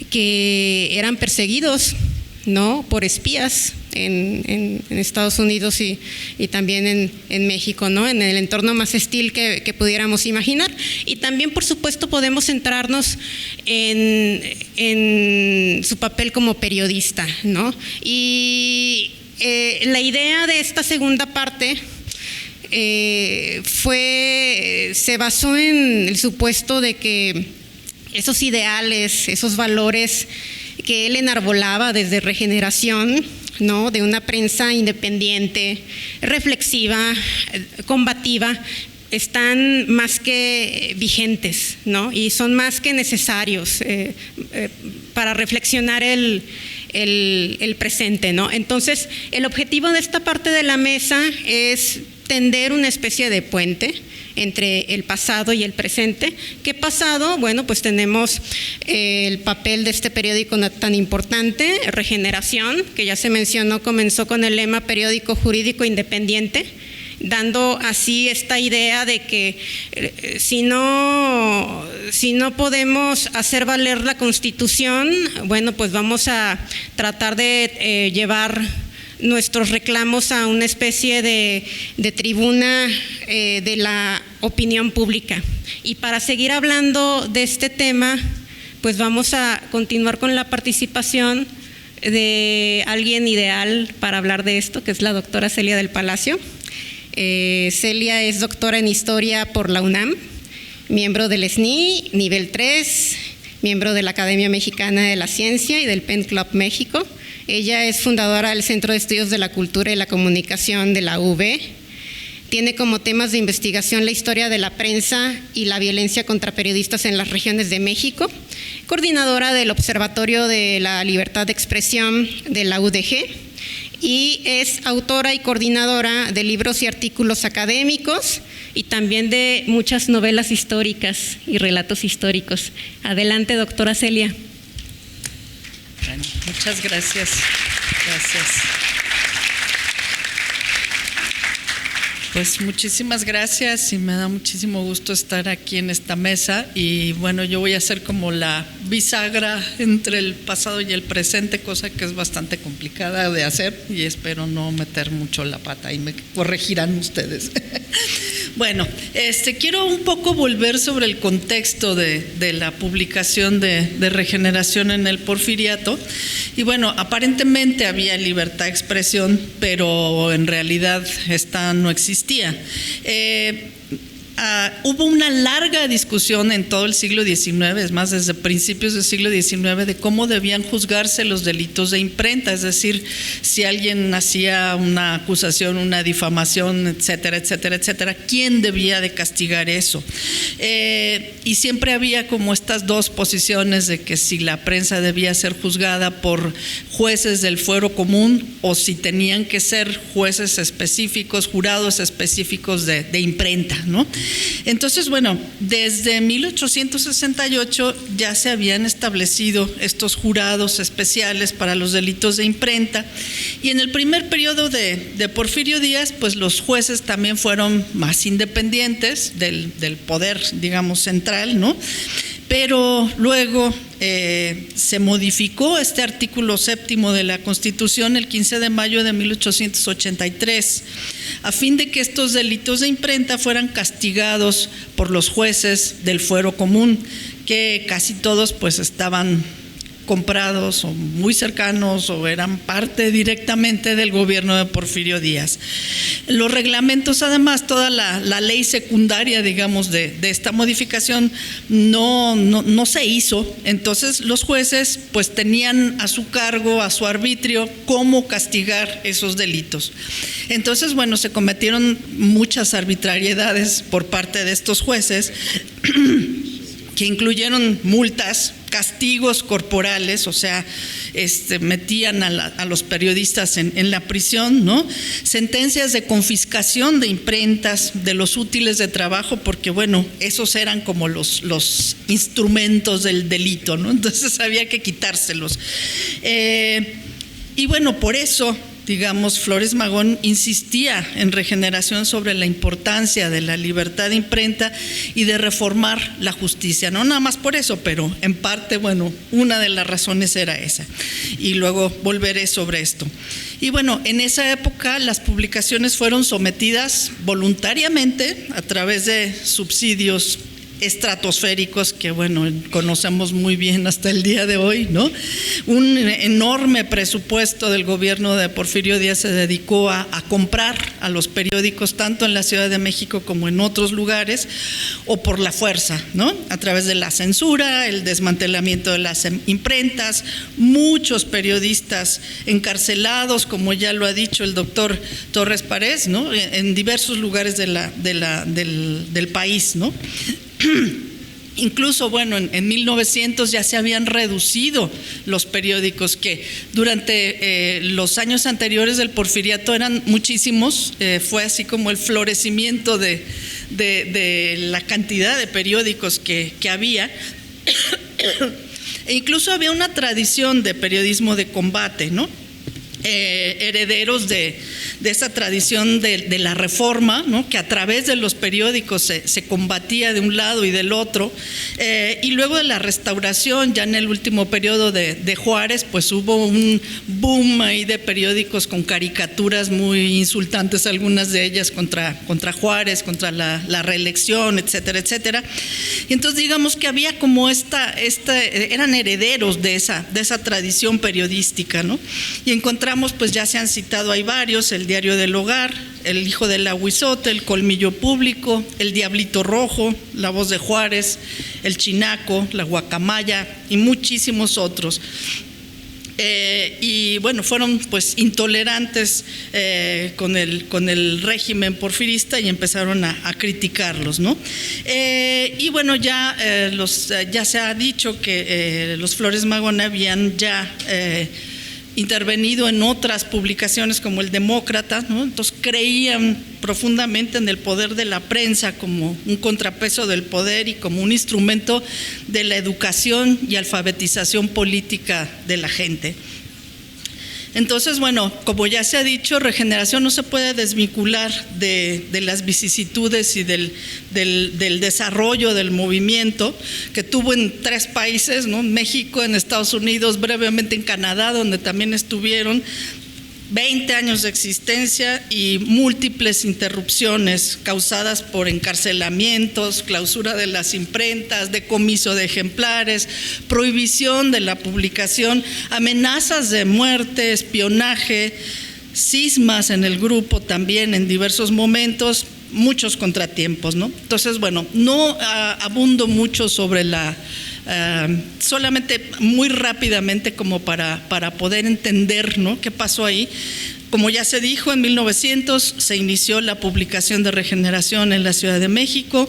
que eran perseguidos, ¿no?, por espías en Estados Unidos y también en México, ¿no?, en el entorno más hostil que pudiéramos imaginar. Y también, por supuesto, podemos centrarnos en su papel como periodista, ¿no? Y la idea de esta segunda parte se basó en el supuesto de que esos ideales, esos valores que él enarbolaba desde Regeneración, ¿no?, de una prensa independiente, reflexiva, combativa, están más que vigentes, ¿no?, y son más que necesarios para reflexionar el presente, ¿no? Entonces, el objetivo de esta parte de la mesa es tender una especie de puente entre el pasado y el presente. ¿Qué pasado? Bueno, pues tenemos el papel de este periódico tan importante, Regeneración, que ya se mencionó, comenzó con el lema periódico jurídico independiente, dando así esta idea de que si no podemos hacer valer la Constitución, bueno, pues vamos a tratar de llevar nuestros reclamos a una especie de tribuna de la opinión pública. Y para seguir hablando de este tema, pues vamos a continuar con la participación de alguien ideal para hablar de esto, que es la doctora Celia del Palacio. Celia es doctora en Historia por la UNAM, miembro del SNI, nivel 3, miembro de la Academia Mexicana de la Ciencia y del Pen Club México. Ella es fundadora del Centro de Estudios de la Cultura y la Comunicación de la UV. Tiene como temas de investigación la historia de la prensa y la violencia contra periodistas en las regiones de México. Coordinadora del Observatorio de la Libertad de Expresión de la UDG. Y es autora y coordinadora de libros y artículos académicos y también de muchas novelas históricas y relatos históricos. Adelante, doctora Celia. Bueno, muchas gracias. Gracias. Pues muchísimas gracias y me da muchísimo gusto estar aquí en esta mesa. Y bueno, yo voy a ser como la bisagra entre el pasado y el presente, cosa que es bastante complicada de hacer y espero no meter mucho la pata y me corregirán ustedes. Bueno, quiero un poco volver sobre el contexto de la publicación de Regeneración en el Porfiriato. Y bueno, aparentemente había libertad de expresión, pero en realidad esta no existía. Hubo una larga discusión en todo el siglo XIX, es más, desde principios del siglo XIX, de cómo debían juzgarse los delitos de imprenta, es decir, si alguien hacía una acusación, una difamación, etcétera, etcétera, etcétera, ¿quién debía de castigar eso? Y siempre había como estas dos posiciones de que si la prensa debía ser juzgada por jueces del fuero común o si tenían que ser jueces específicos, jurados específicos de imprenta, ¿no? Entonces, bueno, desde 1868 ya se habían establecido estos jurados especiales para los delitos de imprenta, y en el primer periodo de Porfirio Díaz, pues los jueces también fueron más independientes del poder, digamos, central, ¿no? Pero luego se modificó este artículo 7º de la Constitución el 15 de mayo de 1883, a fin de que estos delitos de imprenta fueran castigados por los jueces del fuero común, que casi todos pues estaban comprados o muy cercanos o eran parte directamente del gobierno de Porfirio Díaz. Los reglamentos, además, toda la ley secundaria, digamos, de esta modificación no se hizo. Entonces los jueces pues tenían a su cargo, a su arbitrio, cómo castigar esos delitos. Entonces, bueno, se cometieron muchas arbitrariedades por parte de estos jueces que incluyeron multas, castigos corporales, o sea, metían a los periodistas en la prisión, ¿no? Sentencias de confiscación de imprentas, de los útiles de trabajo, porque bueno, esos eran como los instrumentos del delito, ¿no? Entonces había que quitárselos. Y bueno, por eso, digamos, Flores Magón insistía en Regeneración sobre la importancia de la libertad de imprenta y de reformar la justicia. No nada más por eso, pero en parte, bueno, una de las razones era esa. Y luego volveré sobre esto. Y bueno, en esa época las publicaciones fueron sometidas voluntariamente a través de subsidios estratosféricos que, bueno, conocemos muy bien hasta el día de hoy, ¿no? Un enorme presupuesto del gobierno de Porfirio Díaz se dedicó a comprar a los periódicos, tanto en la Ciudad de México como en otros lugares, o por la fuerza, ¿no? A través de la censura, el desmantelamiento de las imprentas, muchos periodistas encarcelados, como ya lo ha dicho el doctor Torres Parés, ¿no? En diversos lugares del país, ¿no? Incluso, bueno, en 1900 ya se habían reducido los periódicos, que durante los años anteriores del Porfiriato eran muchísimos. Fue así como el florecimiento de la cantidad de periódicos que había. E incluso había una tradición de periodismo de combate, ¿no? Herederos de esa tradición de la Reforma, ¿no? Que a través de los periódicos se combatía de un lado y del otro, y luego de la Restauración, ya en el último periodo de Juárez, pues hubo un boom ahí de periódicos con caricaturas muy insultantes, algunas de ellas contra Juárez, contra la reelección, etcétera, etcétera. Y entonces digamos que había como eran herederos de esa tradición periodística, ¿no? Y encontramos, pues ya se han citado, hay varios: el Diario del Hogar, el Hijo del Aguizote, el Colmillo Público, el Diablito Rojo, la Voz de Juárez, el Chinaco, la Guacamaya y muchísimos otros. Y bueno, fueron pues intolerantes con el régimen porfirista y empezaron a criticarlos, ¿no? Y bueno, ya se ha dicho que los Flores Magón habían ya intervenido en otras publicaciones como el Demócrata, ¿no? Entonces creían profundamente en el poder de la prensa como un contrapeso del poder y como un instrumento de la educación y alfabetización política de la gente. Entonces, bueno, como ya se ha dicho, Regeneración no se puede desvincular de las vicisitudes y del desarrollo del movimiento que tuvo en 3 países, ¿no? México, en Estados Unidos, brevemente en Canadá, donde también estuvieron, 20 años de existencia y múltiples interrupciones causadas por encarcelamientos, clausura de las imprentas, decomiso de ejemplares, prohibición de la publicación, amenazas de muerte, espionaje, cismas en el grupo también en diversos momentos, muchos contratiempos, ¿no? Entonces, bueno, no abundo mucho sobre solamente muy rápidamente como para poder entender, ¿no?, qué pasó ahí. Como ya se dijo, en 1900 se inició la publicación de Regeneración en la Ciudad de México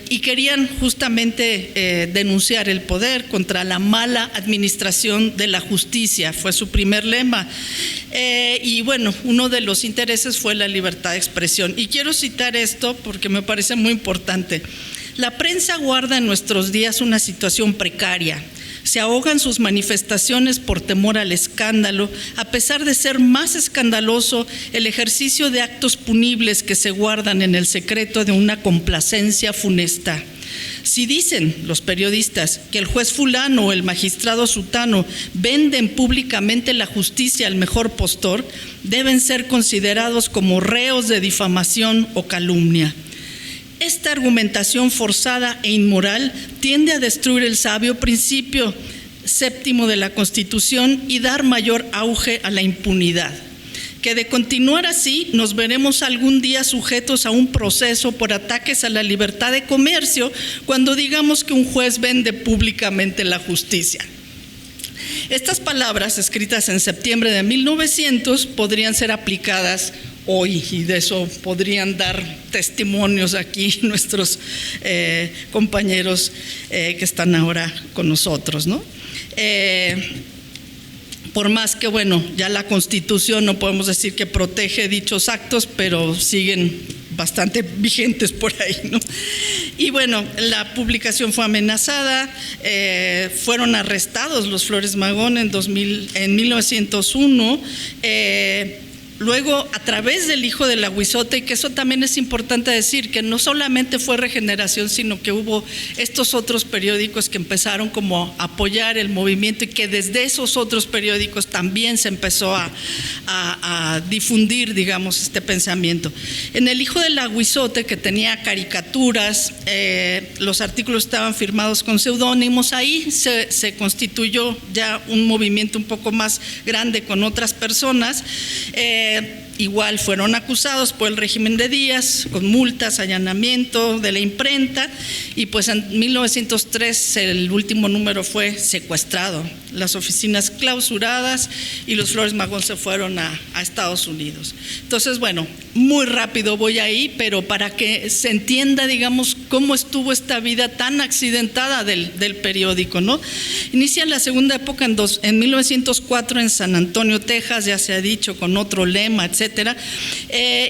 y querían justamente denunciar el poder contra la mala administración de la justicia, fue su primer lema. Y bueno, uno de los intereses fue la libertad de expresión. Y quiero citar esto porque me parece muy importante. La prensa guarda en nuestros días una situación precaria. Se ahogan sus manifestaciones por temor al escándalo, a pesar de ser más escandaloso el ejercicio de actos punibles que se guardan en el secreto de una complacencia funesta. Si dicen los periodistas que el juez fulano o el magistrado sutano venden públicamente la justicia al mejor postor, deben ser considerados como reos de difamación o calumnia. Esta argumentación forzada e inmoral tiende a destruir el sabio principio séptimo de la Constitución y dar mayor auge a la impunidad. Que de continuar así, nos veremos algún día sujetos a un proceso por ataques a la libertad de comercio cuando digamos que un juez vende públicamente la justicia. Estas palabras, escritas en septiembre de 1900, podrían ser aplicadas hoy, y de eso podrían dar testimonios aquí nuestros compañeros que están ahora con nosotros, ¿no? Por más que, bueno, ya la Constitución no podemos decir que protege dichos actos, pero siguen bastante vigentes por ahí, ¿no? Y bueno, la publicación fue amenazada, fueron arrestados los Flores Magón en 1901, luego a través del hijo del Aguizote, y que eso también es importante decir, que no solamente fue Regeneración, sino que hubo estos otros periódicos que empezaron como a apoyar el movimiento y que desde esos otros periódicos también se empezó a difundir, digamos, este pensamiento. En el hijo del Aguizote, que tenía caricaturas, los artículos estaban firmados con seudónimos, ahí se constituyó ya un movimiento un poco más grande con otras personas. Igual fueron acusados por el régimen de Díaz, con multas, allanamiento de la imprenta, y pues en 1903 el último número fue secuestrado, las oficinas clausuradas y los Flores Magón se fueron a Estados Unidos. Entonces, bueno, muy rápido voy ahí, pero para que se entienda, digamos, cómo estuvo esta vida tan accidentada del periódico, ¿no? Inicia la segunda época en 1904 en San Antonio, Texas, ya se ha dicho, con otro lema, etcétera,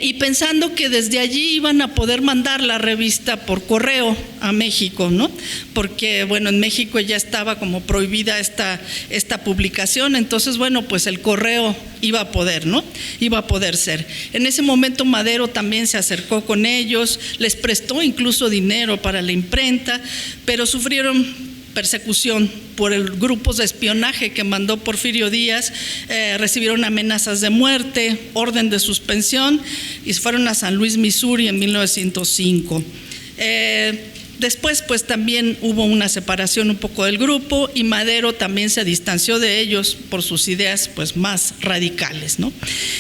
y pensando que desde allí iban a poder mandar la revista por correo a México, ¿no? Porque, bueno, en México ya estaba como prohibida esta publicación, entonces, bueno, pues el correo iba a poder, ¿no? Iba a poder ser. En ese momento Madero también se acercó con ellos, les prestó incluso dinero para la imprenta, pero sufrieron persecución por grupos de espionaje que mandó Porfirio Díaz, recibieron amenazas de muerte, orden de suspensión y fueron a San Luis, Missouri en 1905. Después, pues también hubo una separación un poco del grupo y Madero también se distanció de ellos por sus ideas pues más radicales, ¿no?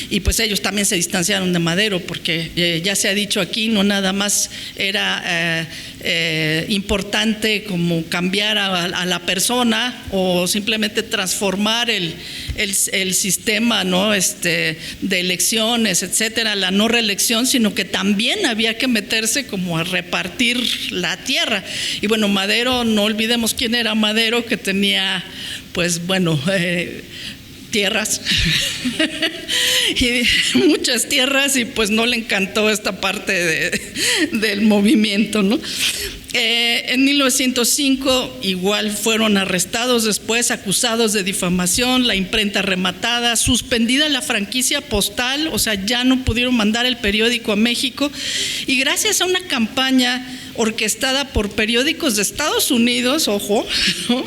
Y pues ellos también se distanciaron de Madero porque ya se ha dicho aquí, no nada más era importante como cambiar a la persona o simplemente transformar el sistema, ¿no? De elecciones, etcétera, la no reelección, sino que también había que meterse como a repartir la tierra. Y bueno, Madero, no olvidemos quién era Madero, que tenía, pues bueno, tierras y muchas tierras, y pues no le encantó esta parte del movimiento, ¿no? En 1905 igual fueron arrestados, después acusados de difamación, la imprenta rematada, suspendida la franquicia postal, o sea, ya no pudieron mandar el periódico a México, y gracias a una campaña orquestada por periódicos de Estados Unidos, ojo, ¿no?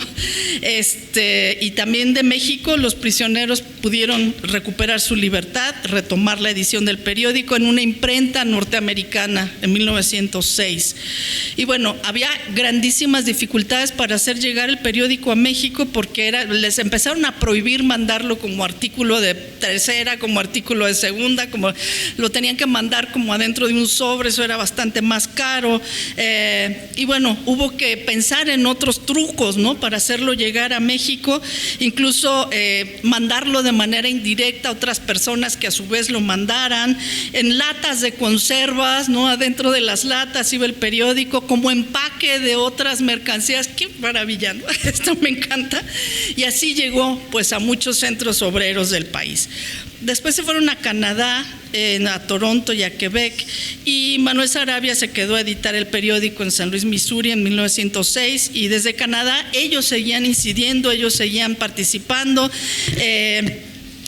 Y también de México. Los prisioneros pudieron recuperar su libertad, retomar la edición del periódico en una imprenta norteamericana en 1906. Y bueno, había grandísimas dificultades para hacer llegar el periódico a México porque les empezaron a prohibir mandarlo como artículo de tercera, como artículo de segunda, como lo tenían que mandar como adentro de un sobre, eso era bastante más caro. Y bueno, hubo que pensar en otros trucos, ¿no?, para hacerlo llegar a México, incluso mandarlo de manera indirecta a otras personas que a su vez lo mandaran, en latas de conservas, ¿no?, adentro de las latas iba el periódico como empaque de otras mercancías. ¡Qué maravilla!, ¿no? Esto me encanta. Y así llegó pues a muchos centros obreros del país. Después se fueron a Canadá, a Toronto y a Quebec, y Manuel Sarabia se quedó a editar el periódico en San Luis, Missouri en 1906, y desde Canadá ellos seguían incidiendo, ellos seguían participando.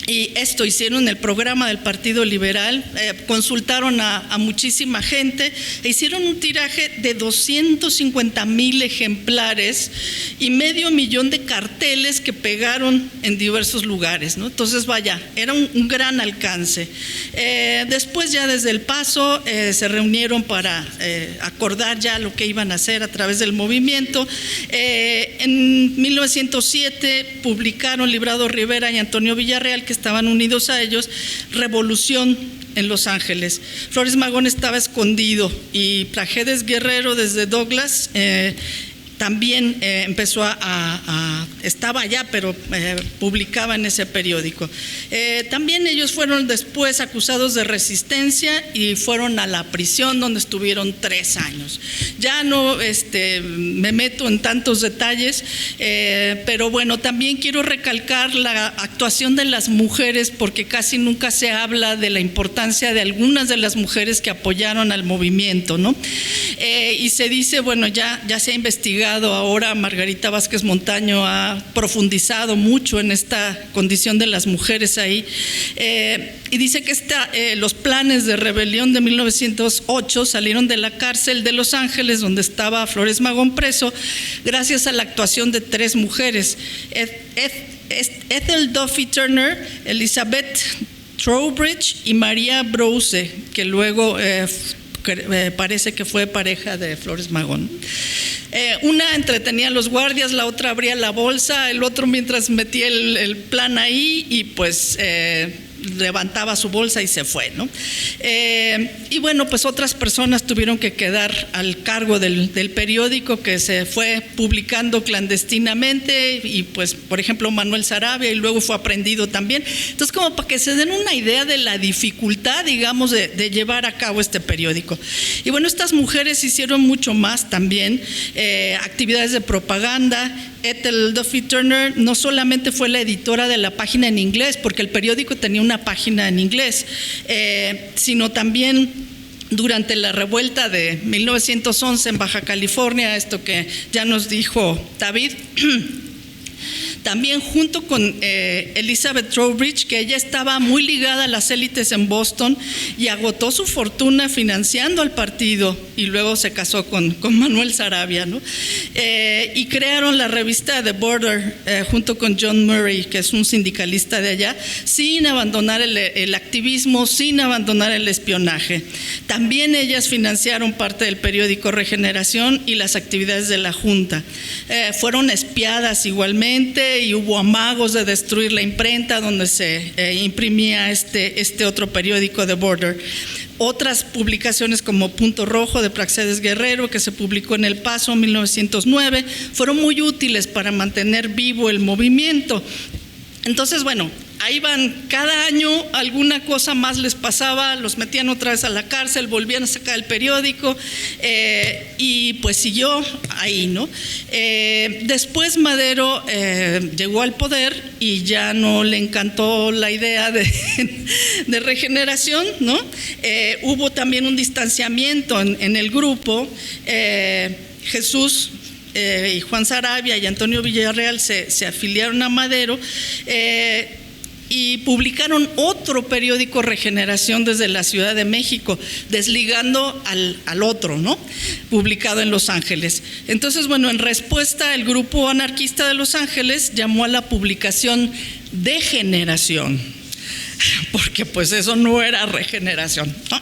Y esto hicieron el programa del Partido Liberal, consultaron a muchísima gente, e hicieron un tiraje de 250,000 ejemplares y 500,000 de carteles que pegaron en diversos lugares, ¿no? Entonces, vaya, era un gran alcance. Después, ya desde El Paso, se reunieron para acordar ya lo que iban a hacer a través del movimiento. En 1907 publicaron Librado Rivera y Antonio Villarreal, que estaban unidos a ellos, Revolución en Los Ángeles. Flores Magón estaba escondido y Prajedes Guerrero desde Douglas también empezó estaba allá, pero publicaba en ese periódico. También ellos fueron después acusados de resistencia y fueron a la prisión, donde estuvieron 3 años. Ya no me meto en tantos detalles, pero bueno, también quiero recalcar la actuación de las mujeres, porque casi nunca se habla de la importancia de algunas de las mujeres que apoyaron al movimiento, ¿no? Y se dice, bueno, ya se ha investigado. Ahora Margarita Vázquez Montaño ha profundizado mucho en esta condición de las mujeres ahí, y dice que los planes de rebelión de 1908 salieron de la cárcel de Los Ángeles, donde estaba Flores Magón preso, gracias a la actuación de 3 mujeres: Ethel Duffy Turner, Elizabeth Trowbridge y María Brose, que luego parece que fue pareja de Flores Magón. Una entretenía a los guardias, la otra abría la bolsa, el otro mientras metía el plan ahí y pues levantaba su bolsa y se fue, ¿no? Y bueno, pues otras personas tuvieron que quedar al cargo del periódico, que se fue publicando clandestinamente, y pues por ejemplo Manuel Sarabia, y luego fue aprendido también. Entonces, como para que se den una idea de la dificultad, digamos, de llevar a cabo este periódico. Y bueno, estas mujeres hicieron mucho más también, actividades de propaganda. Ethel Duffy Turner no solamente fue la editora de la página en inglés, porque el periódico tenía una página en inglés, sino también durante la revuelta de 1911 en Baja California, esto que ya nos dijo David. También junto con Elizabeth Trowbridge, que ella estaba muy ligada a las élites en Boston y agotó su fortuna financiando al partido, y luego se casó con Manuel Sarabia, ¿no? Y crearon la revista The Border junto con John Murray, que es un sindicalista de allá, sin abandonar el activismo, sin abandonar el espionaje. También ellas financiaron parte del periódico Regeneración y las actividades de la Junta. Fueron espiadas igualmente, y hubo amagos de destruir la imprenta donde se imprimía este otro periódico de Border. Otras publicaciones como Punto Rojo de Praxedes Guerrero, que se publicó en El Paso en 1909, fueron muy útiles para mantener vivo el movimiento. Entonces, bueno, ahí van, cada año alguna cosa más les pasaba, los metían otra vez a la cárcel, volvían a sacar el periódico, y pues siguió ahí, ¿no? Después Madero llegó al poder y ya no le encantó la idea de Regeneración, ¿no? Hubo también un distanciamiento en el grupo. Jesús y Juan Sarabia y Antonio Villarreal se afiliaron a Madero, y publicaron otro periódico, Regeneración, desde la Ciudad de México, desligando al otro, ¿no? Publicado en Los Ángeles. Entonces, bueno, en respuesta, el grupo anarquista de Los Ángeles llamó a la publicación Degeneración, porque pues eso no era regeneración, ¿no?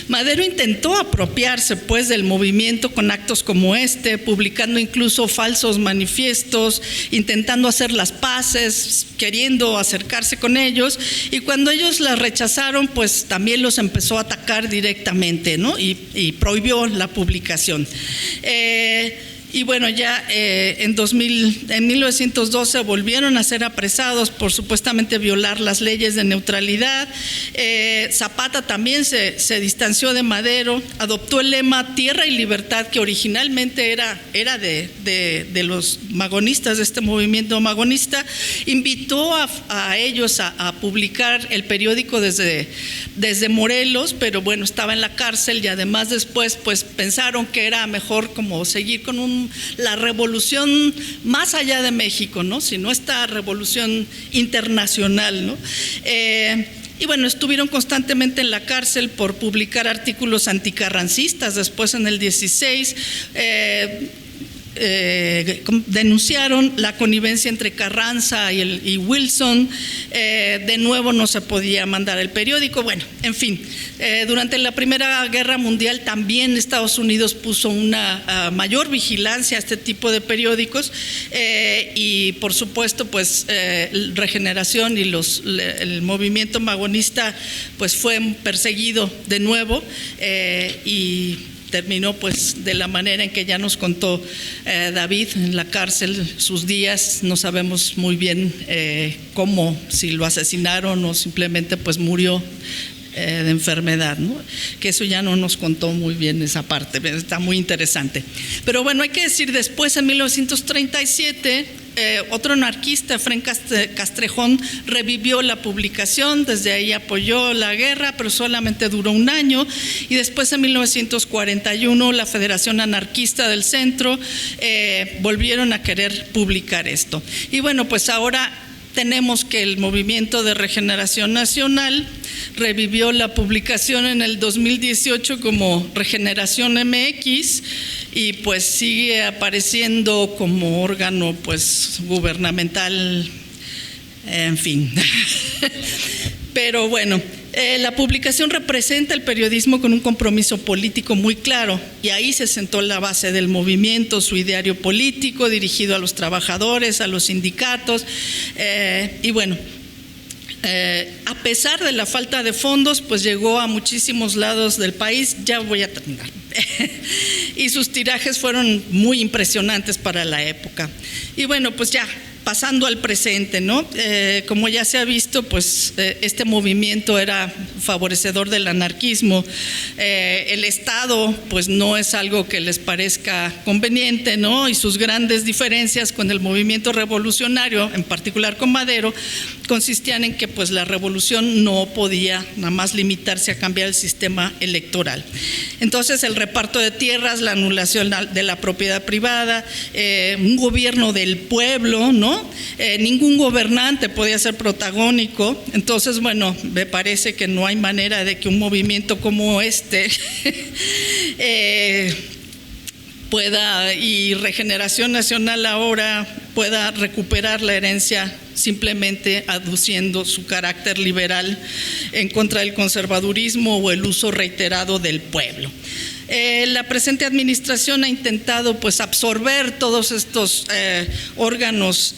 Madero intentó apropiarse pues del movimiento con actos como este, publicando incluso falsos manifiestos, intentando hacer las paces, queriendo acercarse con ellos, y cuando ellos las rechazaron, pues también los empezó a atacar directamente, ¿no? Y prohibió la publicación. Y bueno, ya en 1912 volvieron a ser apresados por supuestamente violar las leyes de neutralidad. Zapata también se distanció de Madero, adoptó el lema Tierra y Libertad, que originalmente era de los magonistas, de este movimiento magonista. Invitó a ellos a publicar el periódico desde Morelos, pero bueno, estaba en la cárcel, y además después pues pensaron que era mejor como seguir con la revolución más allá de México, ¿no? Sino esta revolución internacional, ¿no? Y bueno, estuvieron constantemente en la cárcel por publicar artículos anticarrancistas. Después, en el 16, denunciaron la connivencia entre Carranza y Wilson. De nuevo no se podía mandar el periódico. Bueno, en fin, durante la Primera Guerra Mundial también Estados Unidos puso una mayor vigilancia a este tipo de periódicos, y por supuesto pues Regeneración y el movimiento magonista pues fue perseguido de nuevo, y terminó pues de la manera en que ya nos contó David, en la cárcel, sus días. No sabemos muy bien cómo, si lo asesinaron o simplemente pues murió de enfermedad, ¿no? Que eso ya no nos contó muy bien esa parte, está muy interesante. Pero bueno, hay que decir, después en 1937, otro anarquista, Efrén Castrejón, revivió la publicación. Desde ahí apoyó la guerra, pero solamente duró un año, y después en 1941 la Federación Anarquista del Centro volvieron a querer publicar esto. Y bueno, pues ahora tenemos que el Movimiento de Regeneración Nacional revivió la publicación en el 2018 como Regeneración MX, y pues sigue apareciendo como órgano pues gubernamental, en fin. Pero bueno, la publicación representa el periodismo con un compromiso político muy claro, y ahí se sentó la base del movimiento, su ideario político dirigido a los trabajadores, a los sindicatos, y bueno, a pesar de la falta de fondos, pues llegó a muchísimos lados del país. Ya voy a terminar. Y sus tirajes fueron muy impresionantes para la época. Y bueno, pues ya pasando al presente, ¿no? Como ya se ha visto, pues este movimiento era favorecedor del anarquismo. El Estado, pues no es algo que les parezca conveniente, ¿no? Y sus grandes diferencias con el movimiento revolucionario, en particular con Madero, consistían en que pues la revolución no podía nada más limitarse a cambiar el sistema electoral. Entonces, el reparto de tierras, la anulación de la propiedad privada, un gobierno del pueblo, ¿no? Ningún gobernante podía ser protagónico. Entonces, bueno, me parece que no hay manera de que un movimiento como este pueda, y Regeneración Nacional ahora pueda recuperar la herencia simplemente aduciendo su carácter liberal en contra del conservadurismo o el uso reiterado del pueblo. La presente administración ha intentado pues absorber todos estos órganos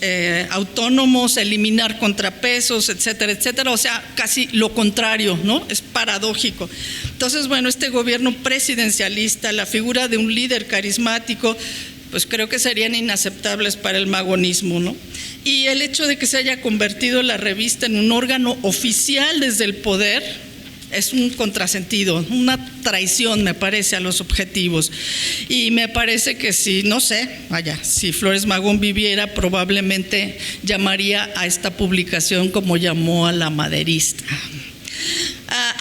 autónomos, eliminar contrapesos, etcétera, etcétera. O sea, casi lo contrario, ¿no? Es paradójico. Entonces, bueno, este gobierno presidencialista, la figura de un líder carismático, pues creo que serían inaceptables para el magonismo, ¿no? Y el hecho de que se haya convertido la revista en un órgano oficial desde el poder es un contrasentido, una traición, me parece, a los objetivos. Y me parece que si, no sé, si Flores Magón viviera, probablemente llamaría a esta publicación como llamó a la maderista.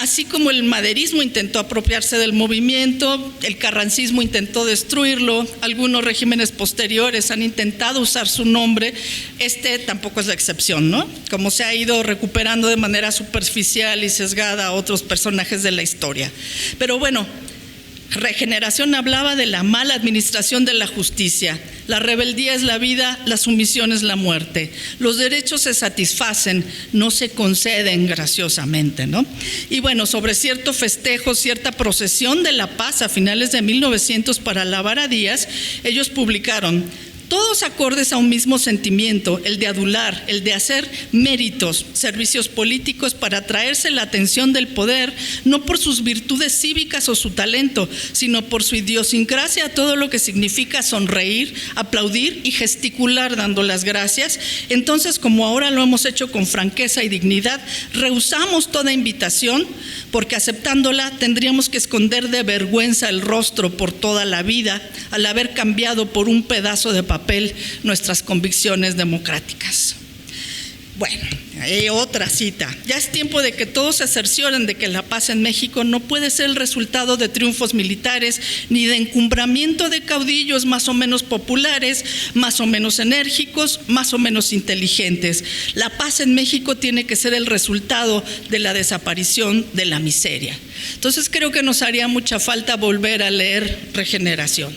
Así como el maderismo intentó apropiarse del movimiento, el carrancismo intentó destruirlo, algunos regímenes posteriores han intentado usar su nombre, este tampoco es la excepción, ¿no? Como se ha ido recuperando de manera superficial y sesgada a otros personajes de la historia. Pero bueno, Regeneración hablaba de la mala administración de la justicia. La rebeldía es la vida, la sumisión es la muerte. Los derechos se satisfacen, no se conceden graciosamente, ¿no? Y bueno, sobre cierto festejo, cierta procesión de la paz a finales de 1900 para alabar a Díaz, ellos publicaron: todos acordes a un mismo sentimiento, el de adular, el de hacer méritos, servicios políticos para atraerse la atención del poder, no por sus virtudes cívicas o su talento, sino por su idiosincrasia, todo lo que significa sonreír, aplaudir y gesticular dando las gracias. Entonces, como ahora lo hemos hecho con franqueza y dignidad, rehusamos toda invitación, porque aceptándola tendríamos que esconder de vergüenza el rostro por toda la vida, al haber cambiado por un pedazo de papel nuestras convicciones democráticas. Bueno, otra cita. Ya es tiempo de que todos se cercioren de que la paz en México no puede ser el resultado de triunfos militares ni de encumbramiento de caudillos más o menos populares, más o menos enérgicos, más o menos inteligentes. La paz en México tiene que ser el resultado de la desaparición de la miseria. Entonces creo que nos haría mucha falta volver a leer Regeneración.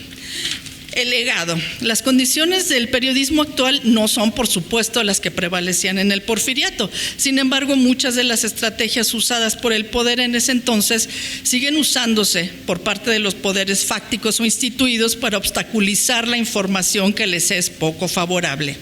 El legado. Las condiciones del periodismo actual no son, por supuesto, las que prevalecían en el Porfiriato. Sin embargo, muchas de las estrategias usadas por el poder en ese entonces siguen usándose por parte de los poderes fácticos o instituidos para obstaculizar la información que les es poco favorable.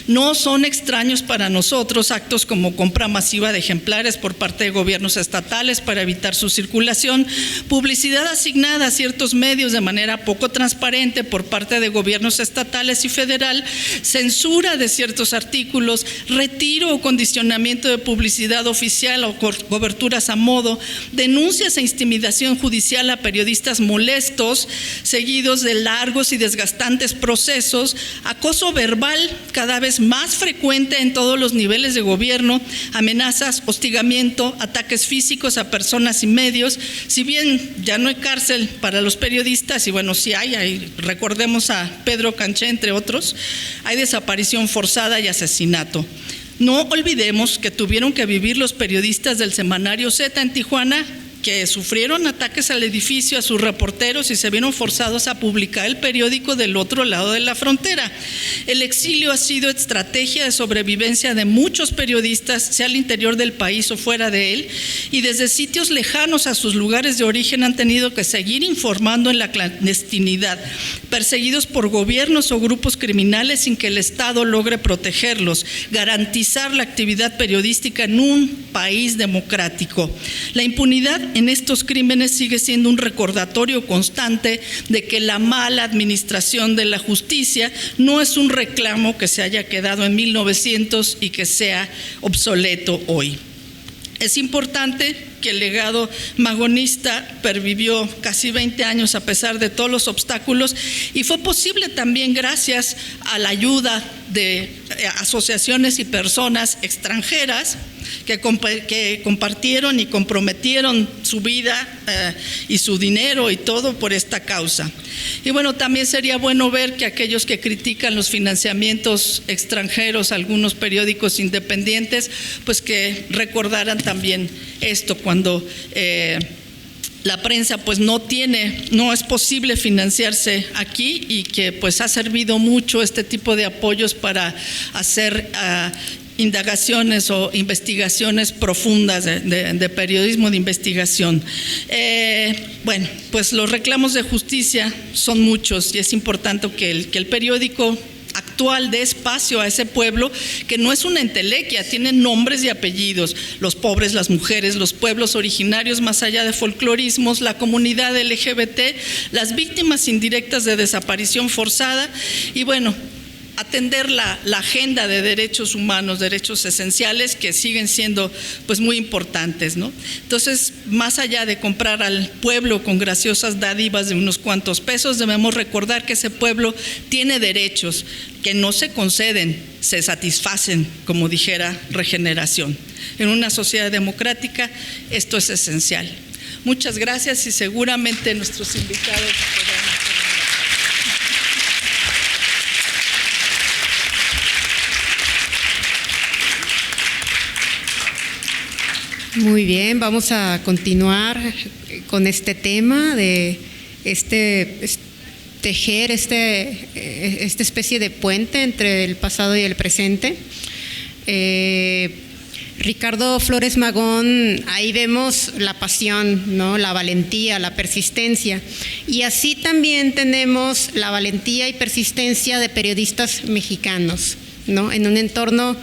No son extraños para nosotros actos como compra masiva de ejemplares por parte de gobiernos estatales para evitar su circulación, publicidad asignada a ciertos medios de manera poco transparente por parte de gobiernos estatales y federal, censura de ciertos artículos, retiro o condicionamiento de publicidad oficial o coberturas a modo, denuncias e intimidación judicial a periodistas molestos, seguidos de largos y desgastantes procesos, acoso verbal cada vez más frecuente en todos los niveles de gobierno, amenazas, hostigamiento, ataques físicos a personas y medios. Si bien ya no hay cárcel para los periodistas, y bueno, sí hay, recordemos a Pedro Canché, entre otros, hay desaparición forzada y asesinato. No olvidemos que tuvieron que vivir los periodistas del semanario Z en Tijuana, que sufrieron ataques al edificio, a sus reporteros, y se vieron forzados a publicar el periódico del otro lado de la frontera. El exilio ha sido estrategia de sobrevivencia de muchos periodistas, sea al interior del país o fuera de él, y desde sitios lejanos a sus lugares de origen han tenido que seguir informando en la clandestinidad, perseguidos por gobiernos o grupos criminales sin que el Estado logre protegerlos, garantizar la actividad periodística en un país democrático. La impunidad en estos crímenes sigue siendo un recordatorio constante de que la mala administración de la justicia no es un reclamo que se haya quedado en 1900 y que sea obsoleto hoy. Es importante que el legado magonista pervivió casi 20 años a pesar de todos los obstáculos, y fue posible también gracias a la ayuda de asociaciones y personas extranjeras que compartieron y comprometieron su vida y su dinero y todo por esta causa. Y bueno, también sería bueno ver que aquellos que critican los financiamientos extranjeros a algunos periódicos independientes, pues que recordaran también esto cuando la prensa pues no es posible financiarse aquí, y que pues ha servido mucho este tipo de apoyos para hacer indagaciones o investigaciones profundas de periodismo de investigación. Bueno, pues los reclamos de justicia son muchos, y es importante que el periódico actual dé espacio a ese pueblo que no es una entelequia, tiene nombres y apellidos: los pobres, las mujeres, los pueblos originarios más allá de folclorismos, la comunidad LGBT, las víctimas indirectas de desaparición forzada. Y bueno, atender la agenda de derechos humanos, derechos esenciales que siguen siendo pues muy importantes, ¿no? Entonces, más allá de comprar al pueblo con graciosas dádivas de unos cuantos pesos, debemos recordar que ese pueblo tiene derechos que no se conceden, se satisfacen, como dijera Regeneración. En una sociedad democrática esto es esencial. Muchas gracias y seguramente nuestros invitados podrán. Muy bien, vamos a continuar con este tema de tejer esta especie de puente entre el pasado y el presente. Ricardo Flores Magón, ahí vemos la pasión, ¿no? La valentía, la persistencia. Y así también tenemos la valentía y persistencia de periodistas mexicanos, ¿no? En un entorno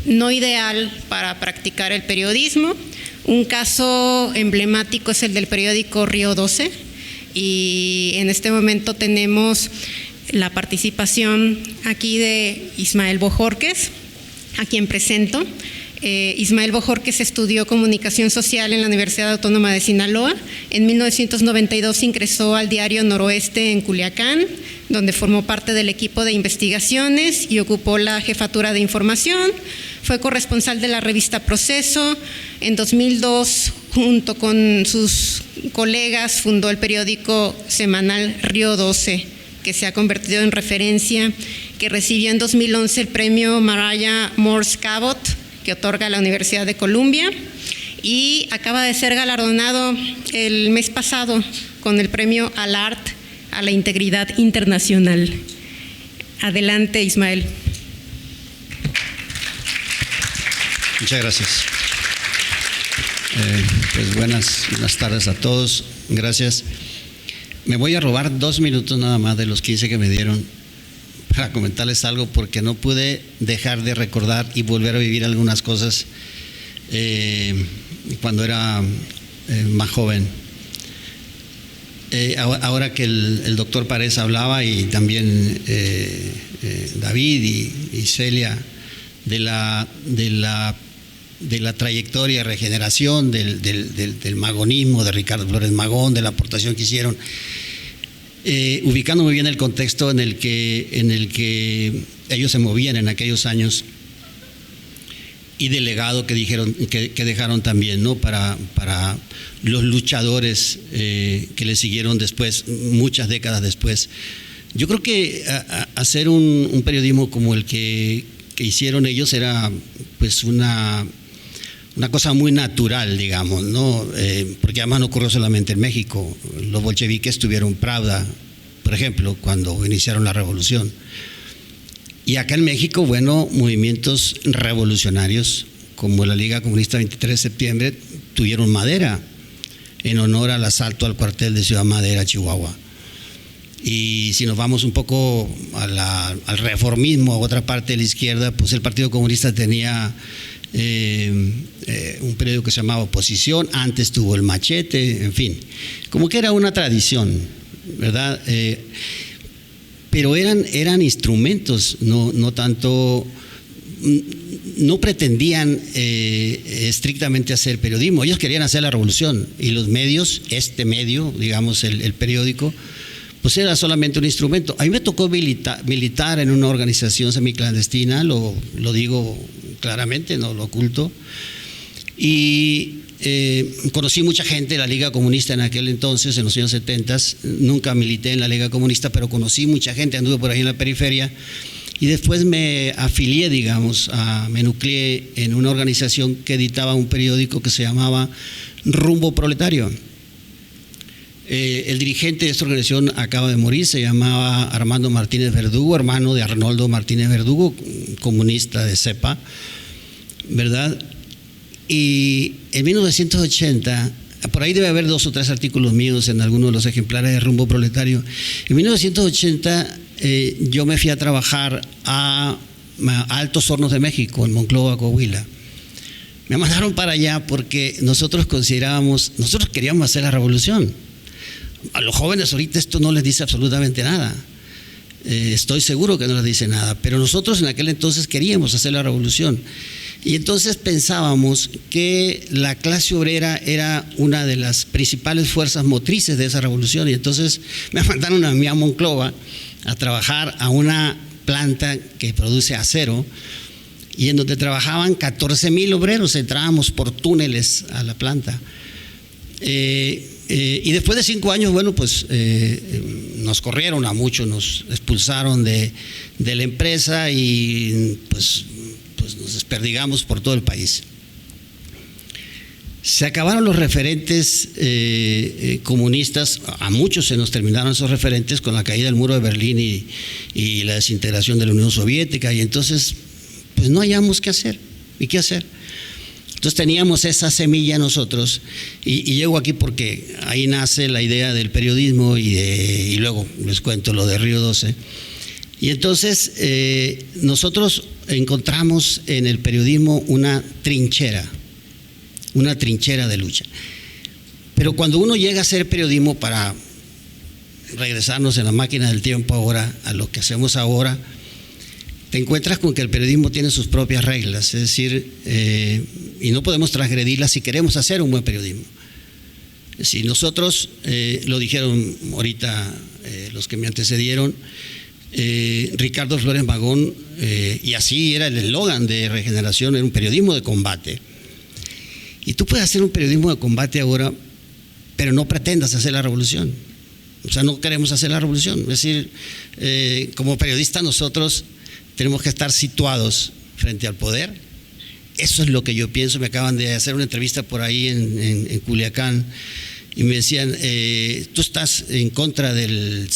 no ideal para practicar el periodismo. Un caso emblemático es el del periódico Río 12 y en este momento tenemos la participación aquí de Ismael Bojorquez, a quien presento. Ismael Bojorquez estudió Comunicación Social en la Universidad Autónoma de Sinaloa. En 1992 ingresó al diario Noroeste en Culiacán, donde formó parte del equipo de investigaciones y ocupó la jefatura de información. Fue corresponsal de la revista Proceso. En 2002, junto con sus colegas, fundó el periódico semanal Río 12, que se ha convertido en referencia, que recibió en 2011 el premio Mariah Morse Cabot, que otorga la Universidad de Columbia, y acaba de ser galardonado el mes pasado con el premio Alart a la Integridad Internacional. Adelante, Ismael. Muchas gracias. Pues buenas tardes a todos. Gracias. Me voy a robar 2 minutos nada más de los 15 que me dieron para comentarles algo, porque no pude dejar de recordar y volver a vivir algunas cosas cuando era más joven. Ahora que el doctor Párez hablaba, y también David y Celia, de la trayectoria de regeneración, del magonismo de Ricardo Flores Magón, de la aportación que hicieron, ubicando muy bien el contexto en el que ellos se movían en aquellos años, y del legado que dejaron también, ¿no? para los luchadores que le siguieron después, muchas décadas después. Yo creo que hacer un periodismo como el que hicieron ellos era pues una cosa muy natural, digamos, ¿no? Porque además no ocurrió solamente en México. Los bolcheviques tuvieron Pravda, por ejemplo, cuando iniciaron la revolución. Y acá en México, bueno, movimientos revolucionarios como la Liga Comunista 23 de septiembre tuvieron Madera, en honor al asalto al cuartel de Ciudad Madera, Chihuahua. Y si nos vamos un poco al reformismo, a otra parte de la izquierda, pues el Partido Comunista tenía un periódico que se llamaba Oposición, antes tuvo El Machete, en fin, como que era una tradición, ¿verdad? Pero eran instrumentos, no tanto, no pretendían estrictamente hacer periodismo. Ellos querían hacer la revolución, y los medios, este medio, digamos el periódico, pues era solamente un instrumento. A mí me tocó militar en una organización semiclandestina, lo digo claramente, no lo oculto, y conocí mucha gente de la Liga Comunista en aquel entonces, en los años 70. Nunca milité en la Liga Comunista, pero conocí mucha gente, anduve por ahí en la periferia, y después me afilié, digamos, me nucleé en una organización que editaba un periódico que se llamaba Rumbo Proletario. El dirigente de esta organización acaba de morir, se llamaba Armando Martínez Verdugo, hermano de Arnoldo Martínez Verdugo, comunista de cepa, ¿verdad? Y en 1980, por ahí debe haber 2 o 3 artículos míos en algunos de los ejemplares de Rumbo Proletario. En 1980 yo me fui a trabajar a Altos Hornos de México, en Monclova, Coahuila. Me mandaron para allá porque nosotros queríamos hacer la revolución. A los jóvenes ahorita esto no les dice absolutamente nada. estoy seguro que no les dice nada, pero nosotros en aquel entonces queríamos hacer la revolución. Y entonces pensábamos que la clase obrera era una de las principales fuerzas motrices de esa revolución. Y entonces me mandaron a mí a Monclova a trabajar a una planta que produce acero, y en donde trabajaban 14,000 obreros. Entrábamos por túneles a la planta. Y después de 5 años, bueno, pues nos corrieron a muchos, nos expulsaron de la empresa y pues nos desperdigamos por todo el país. Se acabaron los referentes comunistas, a muchos se nos terminaron esos referentes con la caída del muro de Berlín y la desintegración de la Unión Soviética, y entonces pues no hallamos qué hacer. ¿Y qué hacer? Entonces teníamos esa semilla nosotros, y llego aquí porque ahí nace la idea del periodismo y luego les cuento lo de Río 12. Y entonces nosotros encontramos en el periodismo una trinchera de lucha. Pero cuando uno llega a hacer periodismo, para regresarnos en la máquina del tiempo ahora a lo que hacemos ahora, te encuentras con que el periodismo tiene sus propias reglas, es decir, y no podemos transgredirlas si queremos hacer un buen periodismo. Si nosotros, lo dijeron ahorita los que me antecedieron, Ricardo Flores Magón, y así era el eslogan de Regeneración, era un periodismo de combate. Y tú puedes hacer un periodismo de combate ahora, pero no pretendas hacer la revolución. O sea, no queremos hacer la revolución. Es decir, como periodistas nosotros tenemos que estar situados frente al poder. Eso es lo que yo pienso. Me acaban de hacer una entrevista por ahí en Culiacán y me decían, tú estás en contra del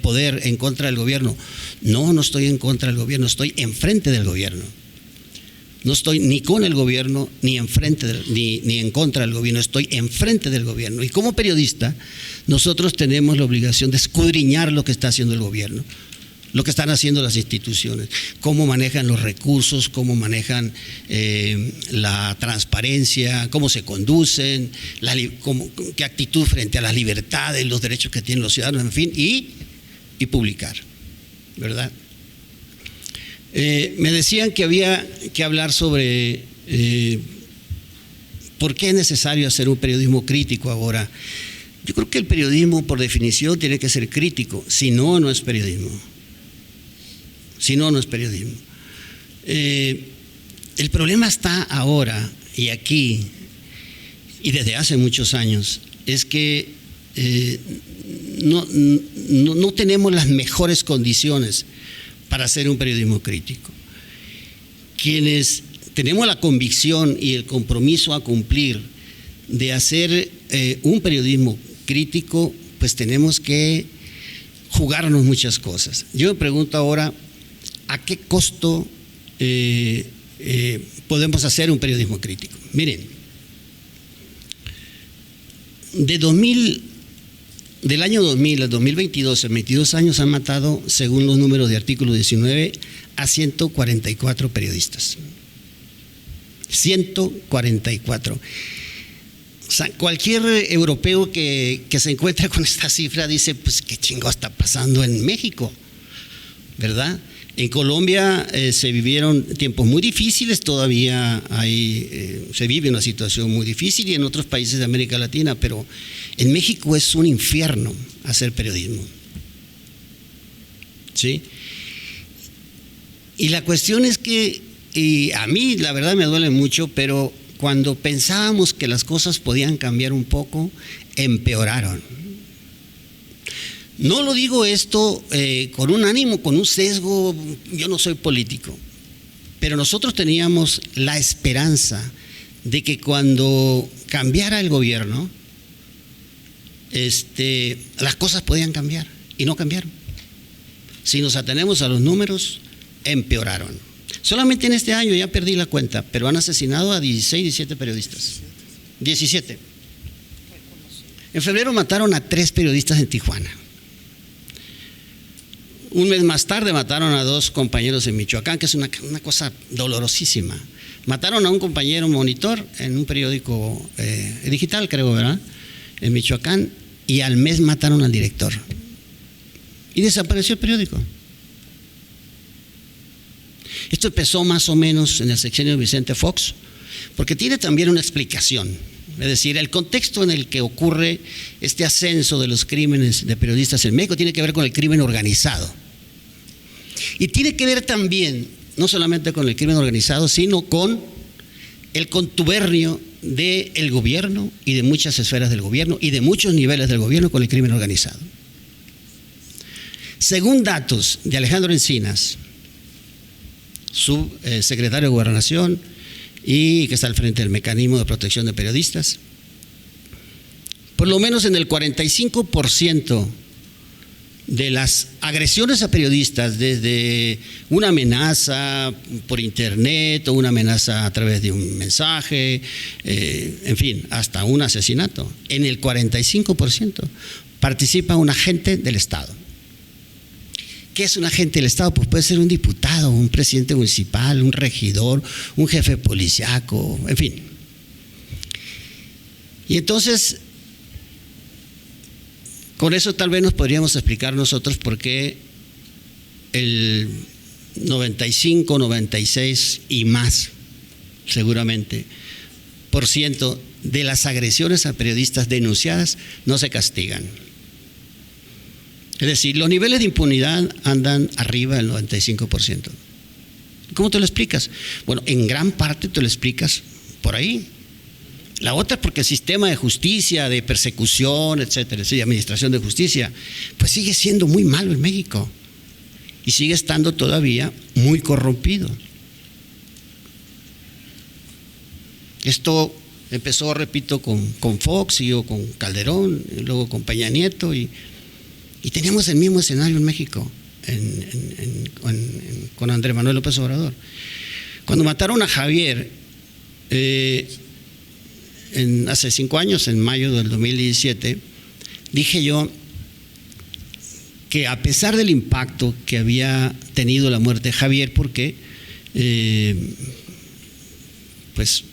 poder, en contra del gobierno. No estoy en contra del gobierno, estoy enfrente del gobierno. No estoy ni con el gobierno, ni en contra del gobierno, estoy enfrente del gobierno. Y como periodista, nosotros tenemos la obligación de escudriñar lo que está haciendo el gobierno, lo que están haciendo las instituciones, cómo manejan los recursos, cómo manejan la transparencia, cómo se conducen, qué actitud frente a las libertades, los derechos que tienen los ciudadanos, en fin, y publicar, ¿verdad? Me decían que había que hablar sobre por qué es necesario hacer un periodismo crítico ahora. Yo creo que el periodismo, por definición, tiene que ser crítico, si no, no es periodismo. Si no, no es periodismo. El problema está ahora y aquí, y desde hace muchos años, es que no tenemos las mejores condiciones para hacer un periodismo crítico. Quienes tenemos la convicción y el compromiso a cumplir de hacer un periodismo crítico, pues tenemos que jugarnos muchas cosas. Yo me pregunto ahora, ¿a qué costo podemos hacer un periodismo crítico? Miren, del año 2000 al 2022, en 22 años han matado, según los números de artículo 19, a 144 periodistas. 144. O sea, cualquier europeo que se encuentre con esta cifra dice, pues qué chingo está pasando en México, ¿verdad? En Colombia se vivieron tiempos muy difíciles, todavía se vive una situación muy difícil, y en otros países de América Latina, pero en México es un infierno hacer periodismo, ¿sí? Y la cuestión es que, y a mí la verdad me duele mucho, pero cuando pensábamos que las cosas podían cambiar un poco, empeoraron. No lo digo esto con un ánimo, con un sesgo, yo no soy político, pero nosotros teníamos la esperanza de que cuando cambiara el gobierno, las cosas podían cambiar, y no cambiaron. Si nos atenemos a los números, empeoraron. Solamente en este año, ya perdí la cuenta, pero han asesinado a 16, 17 periodistas. 17. En febrero mataron a 3 periodistas en Tijuana. Un mes más tarde mataron a 2 compañeros en Michoacán, que es una cosa dolorosísima. Mataron a un compañero monitor en un periódico digital, creo, ¿verdad?, en Michoacán, y al mes mataron al director. y desapareció el periódico. Esto empezó más o menos en el sexenio de Vicente Fox, porque tiene también una explicación. Es decir, el contexto en el que ocurre este ascenso de los crímenes de periodistas en México tiene que ver con el crimen organizado. Y tiene que ver también, no solamente con el crimen organizado, sino con el contubernio del gobierno y de muchas esferas del gobierno y de muchos niveles del gobierno con el crimen organizado. Según datos de Alejandro Encinas, subsecretario de Gobernación y que está al frente del Mecanismo de Protección de Periodistas, por lo menos en el 45% de las agresiones a periodistas, desde una amenaza por internet o una amenaza a través de un mensaje, en fin, hasta un asesinato, en el 45% participa un agente del Estado. ¿Qué es un agente del Estado? Pues puede ser un diputado, un presidente municipal, un regidor, un jefe policíaco, en fin. Y entonces, con eso tal vez nos podríamos explicar nosotros por qué el 95, 96 y más, seguramente, % de las agresiones a periodistas denunciadas no se castigan. Es decir, los niveles de impunidad andan arriba del 95%. ¿Cómo te lo explicas? Bueno, en gran parte te lo explicas por ahí. La otra porque el sistema de justicia, de persecución, etcétera, de administración de justicia, pues sigue siendo muy malo en México y sigue estando todavía muy corrompido. Esto empezó, repito, con Fox, siguió con Calderón, y luego con Peña Nieto y teníamos el mismo escenario en México con Andrés Manuel López Obrador. Cuando mataron a Javier hace 5 años, en mayo del 2017, dije yo que a pesar del impacto que había tenido la muerte de Javier, porque pues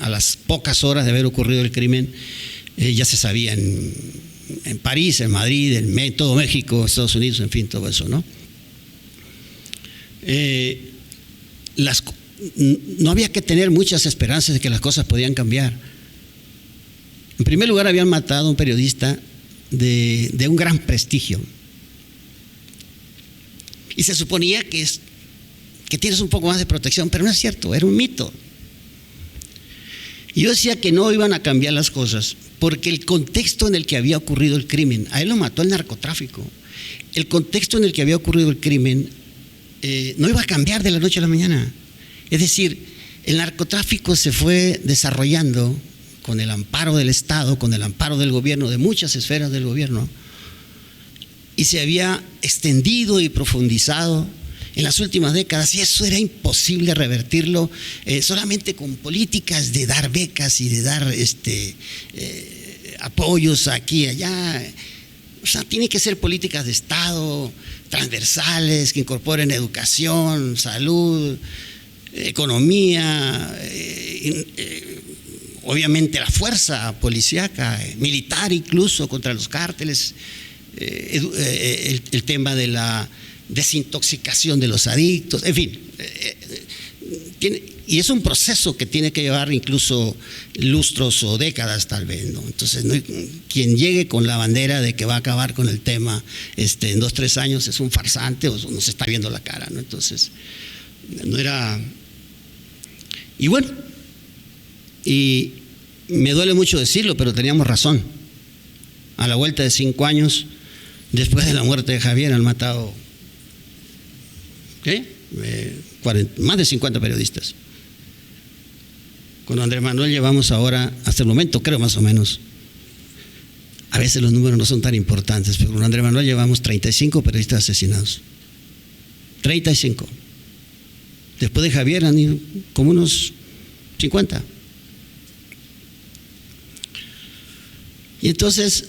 a las pocas horas de haber ocurrido el crimen ya se sabía en París, en Madrid, en todo México, Estados Unidos, en fin, todo eso, ¿no? No había que tener muchas esperanzas de que las cosas podían cambiar. En primer lugar, habían matado a un periodista de un gran prestigio. Y se suponía que tienes un poco más de protección, pero no es cierto, era un mito. Y yo decía que no iban a cambiar las cosas, porque el contexto en el que había ocurrido el crimen, a él lo mató el narcotráfico, el contexto en el que había ocurrido el crimen no iba a cambiar de la noche a la mañana. Es decir, el narcotráfico se fue desarrollando con el amparo del Estado, con el amparo del gobierno, de muchas esferas del gobierno, y se había extendido y profundizado en las últimas décadas, y eso era imposible revertirlo solamente con políticas de dar becas y de dar apoyos aquí y allá. O sea, tiene que ser políticas de Estado transversales que incorporen educación, salud, economía, obviamente la fuerza policíaca, militar incluso contra los cárteles, el tema de la desintoxicación de los adictos, en fin, y es un proceso que tiene que llevar incluso lustros o décadas tal vez, ¿no? Entonces, quien llegue con la bandera de que va a acabar con el tema en 2, 3 años es un farsante o no se está viendo la cara, ¿no? Entonces, no era. Y bueno, y me duele mucho decirlo, pero teníamos razón. A la vuelta de 5 años, después de la muerte de Javier, han matado más de 50 periodistas. Con Andrés Manuel llevamos ahora, hasta el momento creo más o menos, a veces los números no son tan importantes, pero con Andrés Manuel llevamos 35 periodistas asesinados. 35. Después de Javier han ido como unos 50. Y entonces,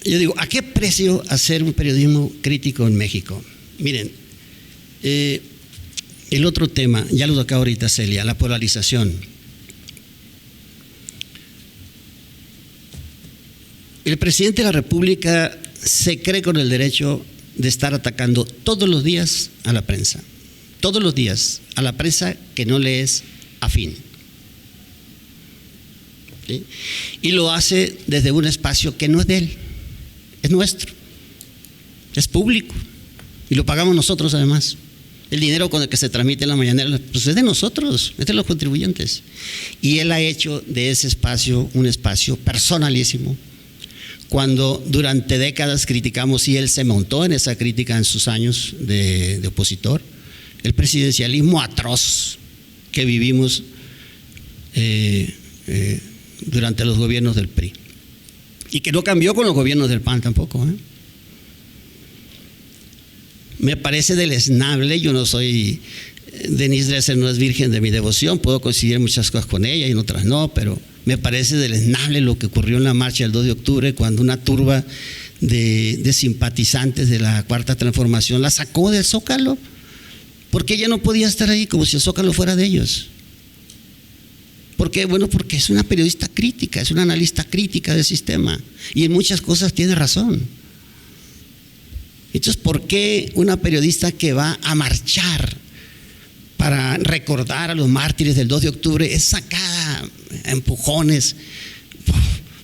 yo digo, ¿a qué precio hacer un periodismo crítico en México? Miren, el otro tema, ya lo tocaba ahorita Celia, la polarización. El presidente de la República se cree con el derecho de estar atacando todos los días a la prensa, todos los días a la prensa que no le es afín. ¿Sí? Y lo hace desde un espacio que no es de él, es nuestro, es público y lo pagamos nosotros además. El dinero con el que se transmite en la mañanera pues es de nosotros, es de los contribuyentes. Y él ha hecho de ese espacio un espacio personalísimo. Cuando durante décadas criticamos, y él se montó en esa crítica en sus años de opositor, el presidencialismo atroz que vivimos durante los gobiernos del PRI. Y que no cambió con los gobiernos del PAN tampoco, ¿eh? Me parece deleznable. Yo no soy, Denise Dresser no es virgen de mi devoción, puedo coincidir muchas cosas con ella y en otras no, pero me parece deleznable lo que ocurrió en la marcha del 2 de octubre cuando una turba de simpatizantes de la Cuarta Transformación la sacó del Zócalo, porque ella no podía estar ahí, como si el Zócalo fuera de ellos. ¿Por qué? Bueno, porque es una periodista crítica, es una analista crítica del sistema y en muchas cosas tiene razón. Entonces, ¿por qué una periodista que va a marchar para recordar a los mártires del 2 de octubre es sacada a empujones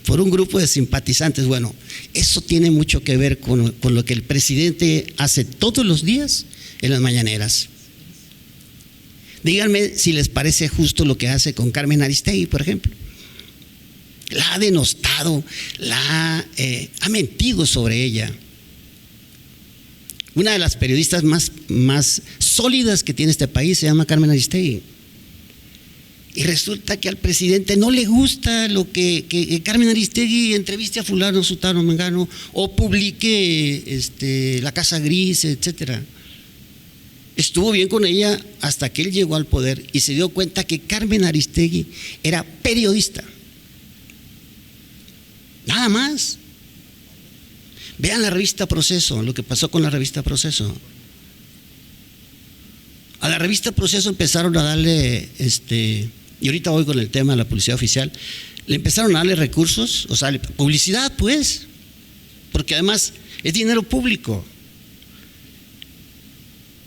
por un grupo de simpatizantes? Bueno, eso tiene mucho que ver con lo que el presidente hace todos los días en las mañaneras. Díganme si les parece justo lo que hace con Carmen Aristegui, por ejemplo. La ha denostado, ha mentido sobre ella. Una de las periodistas más sólidas que tiene este país se llama Carmen Aristegui. Y resulta que al presidente no le gusta lo que Carmen Aristegui entreviste a fulano, sutano, mengano, o publique La Casa Gris, etcétera. Estuvo bien con ella hasta que él llegó al poder y se dio cuenta que Carmen Aristegui era periodista. Nada más. Vean la revista Proceso, lo que pasó con la revista Proceso. A la revista Proceso empezaron a darle, y ahorita voy con el tema de la publicidad oficial, le empezaron a darle recursos, o sea, publicidad pues, porque además es dinero público.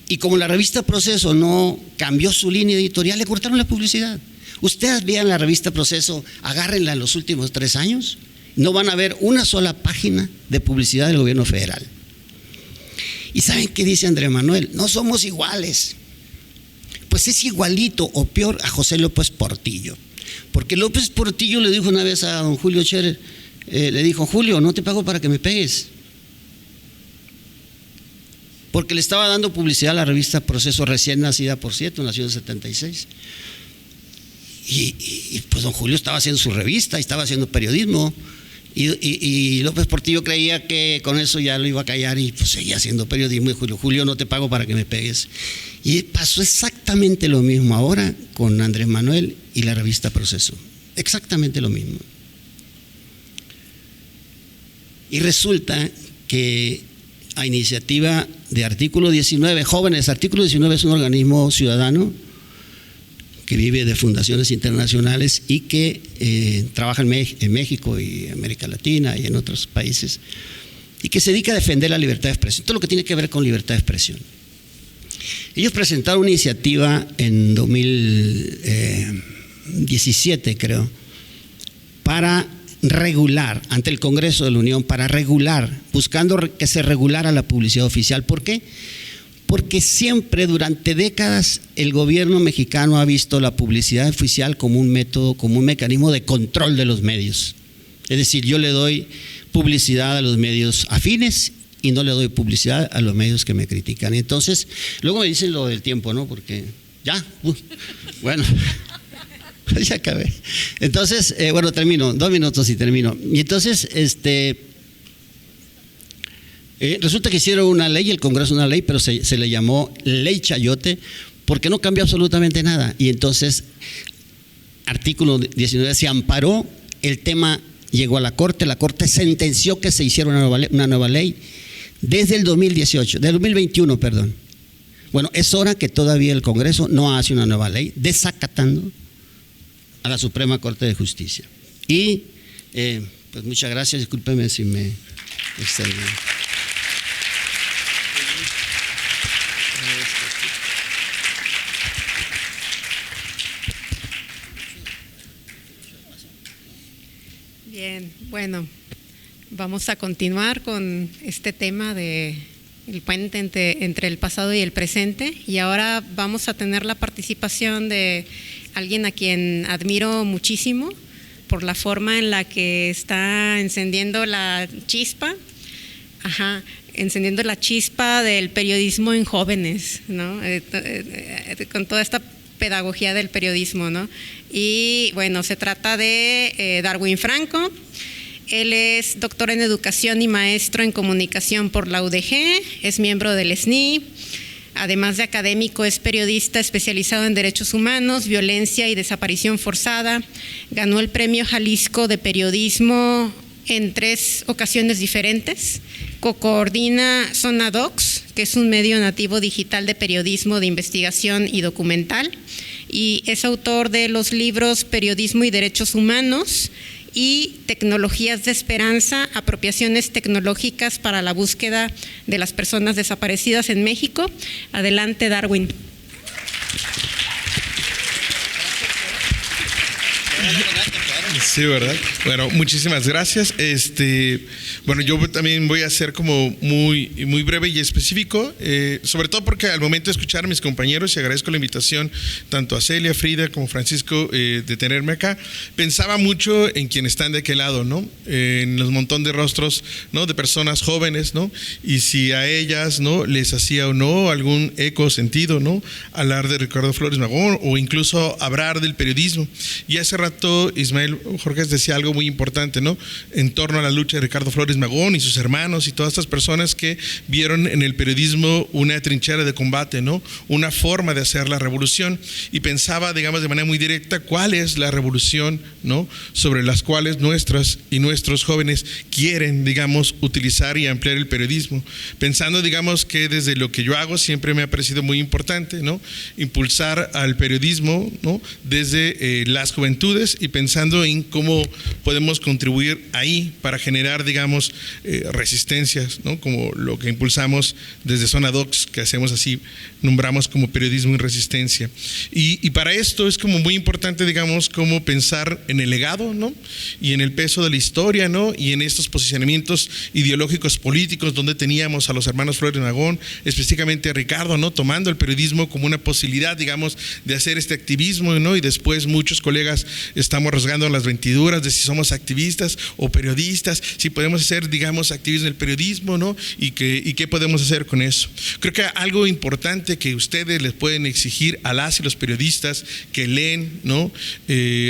Y como la revista Proceso no cambió su línea editorial, le cortaron la publicidad. Ustedes vean la revista Proceso, agárrenla en los últimos 3 años, no van a ver una sola página de publicidad del gobierno federal. ¿Y saben qué dice Andrés Manuel? No somos iguales. Pues es igualito o peor a José López Portillo. Porque López Portillo le dijo una vez a don Julio Scherer, le dijo: Julio, no te pago para que me pegues. Porque le estaba dando publicidad a la revista Proceso, recién nacida, por cierto, nació en el 76. Y pues don Julio estaba haciendo su revista y estaba haciendo periodismo. Y López Portillo creía que con eso ya lo iba a callar y pues seguía haciendo periodismo. Y Julio, no te pago para que me pegues. Y pasó exactamente lo mismo ahora con Andrés Manuel y la revista Proceso. Exactamente lo mismo. Y resulta que a iniciativa de Artículo 19, jóvenes, Artículo 19 es un organismo ciudadano que vive de fundaciones internacionales y que trabaja en México y América Latina y en otros países, y que se dedica a defender la libertad de expresión, todo lo que tiene que ver con libertad de expresión. Ellos presentaron una iniciativa en 2017, creo, para regular, ante el Congreso de la Unión, para regular, buscando que se regulara la publicidad oficial. ¿Por qué? Porque siempre, durante décadas, el gobierno mexicano ha visto la publicidad oficial como un método, como un mecanismo de control de los medios. Es decir, yo le doy publicidad a los medios afines y no le doy publicidad a los medios que me critican. Y entonces, luego me dicen lo del tiempo, ¿no? Porque ya, bueno, ya acabé. Entonces, bueno, termino, 2 minutos y termino. Y entonces, resulta que hicieron una ley, el Congreso una ley, pero se le llamó Ley Chayote porque no cambió absolutamente nada. Y entonces, Artículo 19 se amparó, el tema llegó a la Corte sentenció que se hiciera una nueva ley desde el 2021, perdón. Bueno, es hora que todavía el Congreso no hace una nueva ley, desacatando a la Suprema Corte de Justicia. Y Pues muchas gracias, discúlpeme si me extendí. Bien, bueno, vamos a continuar con este tema de el puente entre el pasado y el presente, y ahora vamos a tener la participación de alguien a quien admiro muchísimo por la forma en la que está encendiendo la chispa, encendiendo la chispa del periodismo en jóvenes, ¿no? Con toda esta pedagogía del periodismo, ¿no? Y bueno, se trata de Darwin Franco. Él es doctor en educación y maestro en comunicación por la UDG, es miembro del SNI, además de académico es periodista especializado en derechos humanos, violencia y desaparición forzada. Ganó el Premio Jalisco de Periodismo en 3 ocasiones diferentes. Co-coordina Zona Docs, que es un medio nativo digital de periodismo de investigación y documental, y es autor de los libros Periodismo y Derechos Humanos y Tecnologías de Esperanza, apropiaciones tecnológicas para la búsqueda de las personas desaparecidas en México. Adelante, Darwin. Sí, ¿verdad? Bueno, muchísimas gracias. Bueno, yo también voy a ser como muy breve y específico, sobre todo porque al momento de escuchar a mis compañeros, y agradezco la invitación tanto a Celia, Frida como Francisco de tenerme acá, pensaba mucho en quienes están de aquel lado, ¿no? En los montón de rostros, ¿no? De personas jóvenes, ¿no? Y si a ellas, ¿no? Les hacía o no algún eco sentido, ¿no? Hablar de Ricardo Flores Magón o incluso hablar del periodismo. Y hace rato Ismael Jorge decía algo muy importante, ¿no? En torno a la lucha de Ricardo Flores Magón y sus hermanos y todas estas personas que vieron en el periodismo una trinchera de combate, ¿no? Una forma de hacer la revolución, y pensaba, digamos, de manera muy directa, cuál es la revolución, ¿no? Sobre las cuales nuestras y nuestros jóvenes quieren, digamos, utilizar y ampliar el periodismo, pensando, digamos, que desde lo que yo hago siempre me ha parecido muy importante, ¿no? Impulsar al periodismo, ¿no? Desde las juventudes, y pensando en cómo podemos contribuir ahí para generar, digamos, resistencias, ¿no? Como lo que impulsamos desde Zona Docs, que hacemos así, nombramos como periodismo y resistencia. Y para esto es como muy importante, digamos, cómo pensar en el legado, ¿no? Y en el peso de la historia, ¿no? Y en estos posicionamientos ideológicos políticos donde teníamos a los hermanos Flores Magón, específicamente a Ricardo, ¿no? Tomando el periodismo como una posibilidad, digamos, de hacer este activismo, ¿no? Y después muchos colegas estamos rasgando las vestiduras de si somos activistas o periodistas, si podemos hacer, digamos, activismo en el periodismo, ¿no? Y qué podemos hacer con eso. Creo que algo importante que ustedes les pueden exigir a las y los periodistas que leen, ¿no?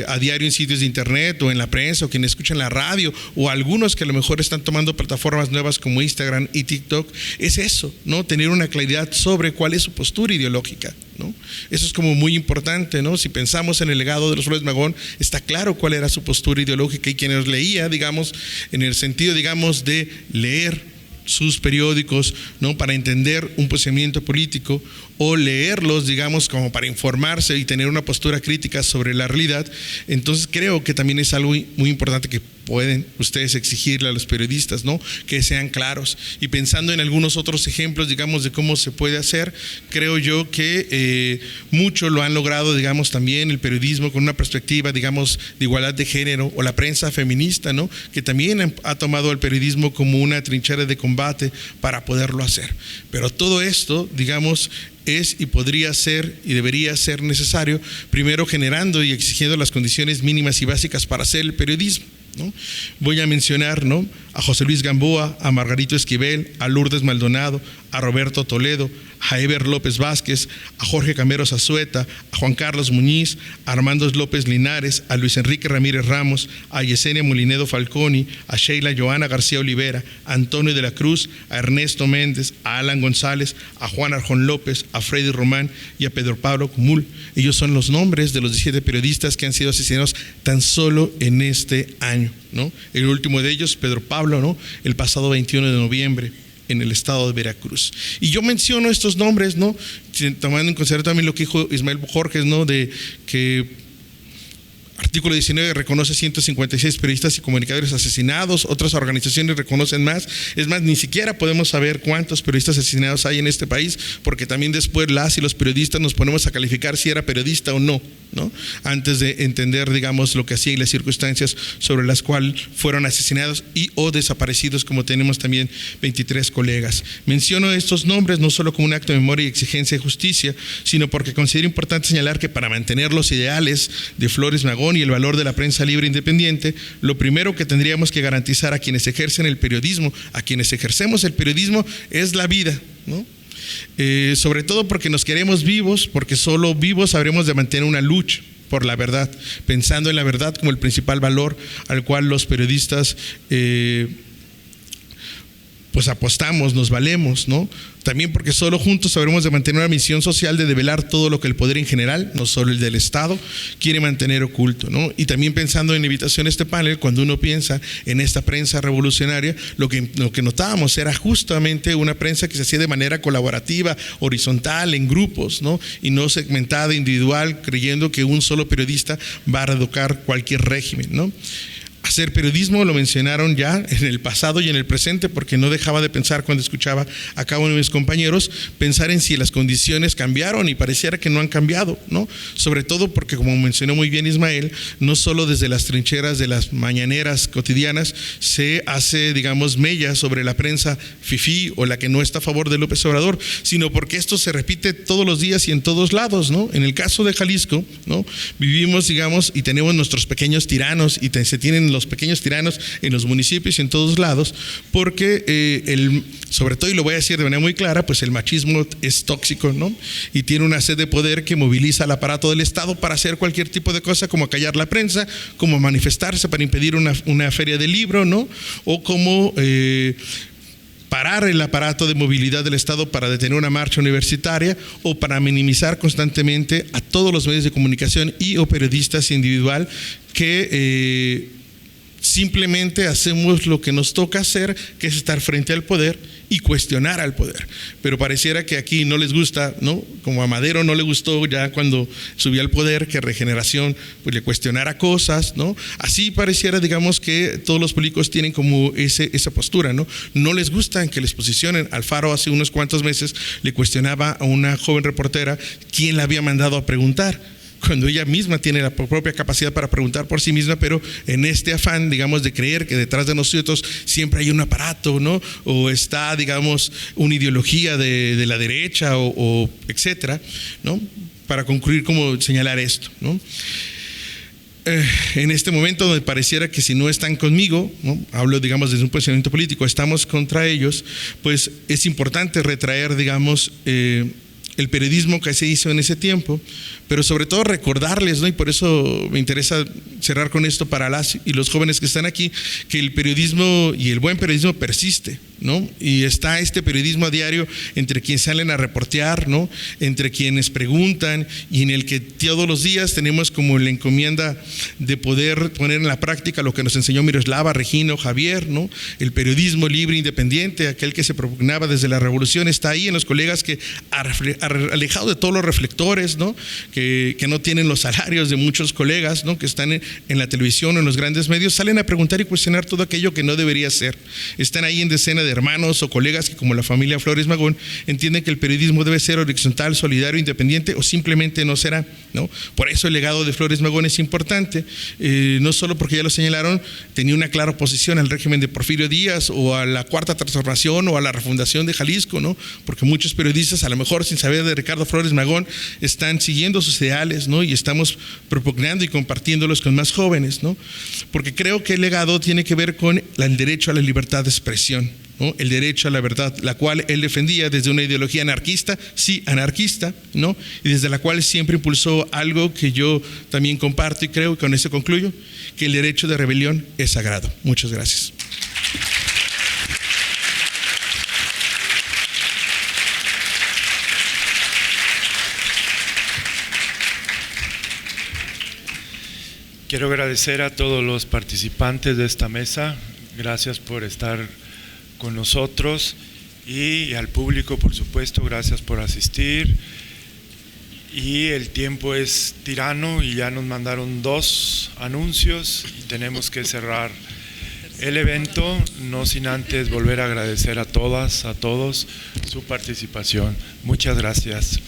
A diario en sitios de internet o en la prensa, o quienes escuchan la radio, o algunos que a lo mejor están tomando plataformas nuevas como Instagram y TikTok, es eso, ¿no? Tener una claridad sobre cuál es su postura ideológica, ¿no? Eso es como muy importante, ¿no? Si pensamos en el legado de los Flores Magón, está claro cuál era su postura ideológica, y quienes leía, digamos, en el sentido, digamos, de leer sus periódicos, ¿no? Para entender un posicionamiento político, o leerlos, digamos, como para informarse y tener una postura crítica sobre la realidad. Entonces creo que también es algo muy importante que pueden ustedes exigirle a los periodistas, ¿no? Que sean claros. Y pensando en algunos otros ejemplos, digamos, de cómo se puede hacer, creo yo que mucho lo han logrado, digamos, también el periodismo con una perspectiva, digamos, de igualdad de género, o la prensa feminista, ¿no? Que también ha tomado el periodismo como una trinchera de combate para poderlo hacer. Pero todo esto, digamos, es y podría ser y debería ser necesario, primero generando y exigiendo las condiciones mínimas y básicas para hacer el periodismo, ¿no? Voy a mencionar, ¿no? A José Luis Gamboa, a Margarito Esquivel, a Lourdes Maldonado, a Roberto Toledo, a Eber López Vázquez, a Jorge Cameros Azueta, a Juan Carlos Muñiz, a Armando López Linares, a Luis Enrique Ramírez Ramos, a Yesenia Molinedo Falconi, a Sheila Joana García Olivera, a Antonio de la Cruz, a Ernesto Méndez, a Alan González, a Juan Arjón López, a Freddy Román y a Pedro Pablo Cumul. Ellos son los nombres de los 17 periodistas que han sido asesinados tan solo en este año, ¿no? El último de ellos, Pedro Pablo, ¿no? El pasado 21 de noviembre en el estado de Veracruz. Y yo menciono estos nombres, ¿no? Tomando en consideración también lo que dijo Ismael Jorge, ¿no? De que Artículo 19 reconoce 156 periodistas y comunicadores asesinados, otras organizaciones reconocen más. Es más, ni siquiera podemos saber cuántos periodistas asesinados hay en este país, porque también después las y los periodistas nos ponemos a calificar si era periodista o no, ¿no? Antes de entender, digamos, lo que hacía y las circunstancias sobre las cuales fueron asesinados y o desaparecidos, como tenemos también 23 colegas. Menciono estos nombres no solo como un acto de memoria y exigencia de justicia, sino porque considero importante señalar que para mantener los ideales de Flores Magón y el valor de la prensa libre e independiente, lo primero que tendríamos que garantizar a quienes ejercen el periodismo, a quienes ejercemos el periodismo, es la vida, ¿no? Sobre todo porque nos queremos vivos, porque solo vivos sabremos de mantener una lucha por la verdad, pensando en la verdad como el principal valor al cual los periodistas pues apostamos, nos valemos, ¿no? También porque solo juntos sabremos de mantener una misión social de develar todo lo que el poder en general, no solo el del Estado, quiere mantener oculto, ¿no? Y también pensando en invitación a este panel, cuando uno piensa en esta prensa revolucionaria, lo que notábamos era justamente una prensa que se hacía de manera colaborativa, horizontal, en grupos, ¿no? Y no segmentada, individual, creyendo que un solo periodista va a reeducar cualquier régimen, ¿no? Hacer periodismo lo mencionaron ya en el pasado y en el presente, porque no dejaba de pensar cuando escuchaba a cada uno de mis compañeros, pensar en si las condiciones cambiaron, y pareciera que no han cambiado, ¿no? Sobre todo porque, como mencionó muy bien Ismael, no solo desde las trincheras de las mañaneras cotidianas se hace, digamos, mella sobre la prensa fifí o la que no está a favor de López Obrador, sino porque esto se repite todos los días y en todos lados, ¿no? En el caso de Jalisco, ¿no? Vivimos, digamos, y tenemos nuestros pequeños tiranos, y se tienen los pequeños tiranos en los municipios y en todos lados, porque sobre todo, y lo voy a decir de manera muy clara, pues el machismo es tóxico, ¿no? Y tiene una sed de poder que moviliza al aparato del Estado para hacer cualquier tipo de cosa, como callar la prensa, como manifestarse para impedir una feria del libro, ¿no? O como parar el aparato de movilidad del Estado para detener una marcha universitaria, o para minimizar constantemente a todos los medios de comunicación y o periodistas individual que simplemente hacemos lo que nos toca hacer, que es estar frente al poder y cuestionar al poder. Pero pareciera que aquí no les gusta, ¿no? Como a Madero no le gustó ya cuando subió al poder que Regeneración pues le cuestionara cosas, ¿no? Así pareciera, digamos, que todos los políticos tienen como esa postura, ¿no? No les gusta que les posicionen. Alfaro hace unos cuantos meses le cuestionaba a una joven reportera quién la había mandado a preguntar, cuando ella misma tiene la propia capacidad para preguntar por sí misma, pero en este afán, digamos, de creer que detrás de nosotros siempre hay un aparato, ¿no? O está, digamos, una ideología de la derecha o etcétera, ¿no? Para concluir, como señalar esto, ¿no? En este momento donde pareciera que si no están conmigo, ¿no? Hablo, digamos, desde un posicionamiento político, estamos contra ellos, pues es importante retraer, digamos, el periodismo que se hizo en ese tiempo, pero sobre todo recordarles, ¿no? Y por eso me interesa cerrar con esto para las y los jóvenes que están aquí, que el periodismo y el buen periodismo persiste, ¿no? Y está este periodismo a diario entre quienes salen a reportear, ¿no? Entre quienes preguntan, y en el que todos los días tenemos como la encomienda de poder poner en la práctica lo que nos enseñó Miroslava, Regino, Javier, ¿no? El periodismo libre, independiente, aquel que se propugnaba desde la revolución, está ahí en los colegas que, alejado de todos los reflectores, ¿no? Que no tienen los salarios de muchos colegas, ¿no? Que están en la televisión o en los grandes medios, salen a preguntar y cuestionar todo aquello que no debería ser. Están ahí en decena de hermanos o colegas que, como la familia Flores Magón, entienden que el periodismo debe ser horizontal, solidario, independiente, o simplemente no será, ¿no? Por eso el legado de Flores Magón es importante, no solo porque ya lo señalaron, tenía una clara oposición al régimen de Porfirio Díaz o a la Cuarta Transformación o a la refundación de Jalisco, ¿no? Porque muchos periodistas, a lo mejor sin saber de Ricardo Flores Magón, están siguiendo sus ideales, ¿no? Y estamos propugnando y compartiéndolos con más jóvenes, ¿no? Porque creo que el legado tiene que ver con el derecho a la libertad de expresión, ¿no? El derecho a la verdad, la cual él defendía desde una ideología anarquista, sí, anarquista, ¿no? Y desde la cual siempre impulsó algo que yo también comparto y creo, y con eso concluyo, que el derecho de rebelión es sagrado. Muchas gracias. Quiero agradecer a todos los participantes de esta mesa. Gracias por estar con nosotros, y al público, por supuesto, gracias por asistir. y el tiempo es tirano y ya nos mandaron 2 anuncios y tenemos que cerrar el evento, no sin antes volver a agradecer a todas, a todos su participación. Muchas gracias.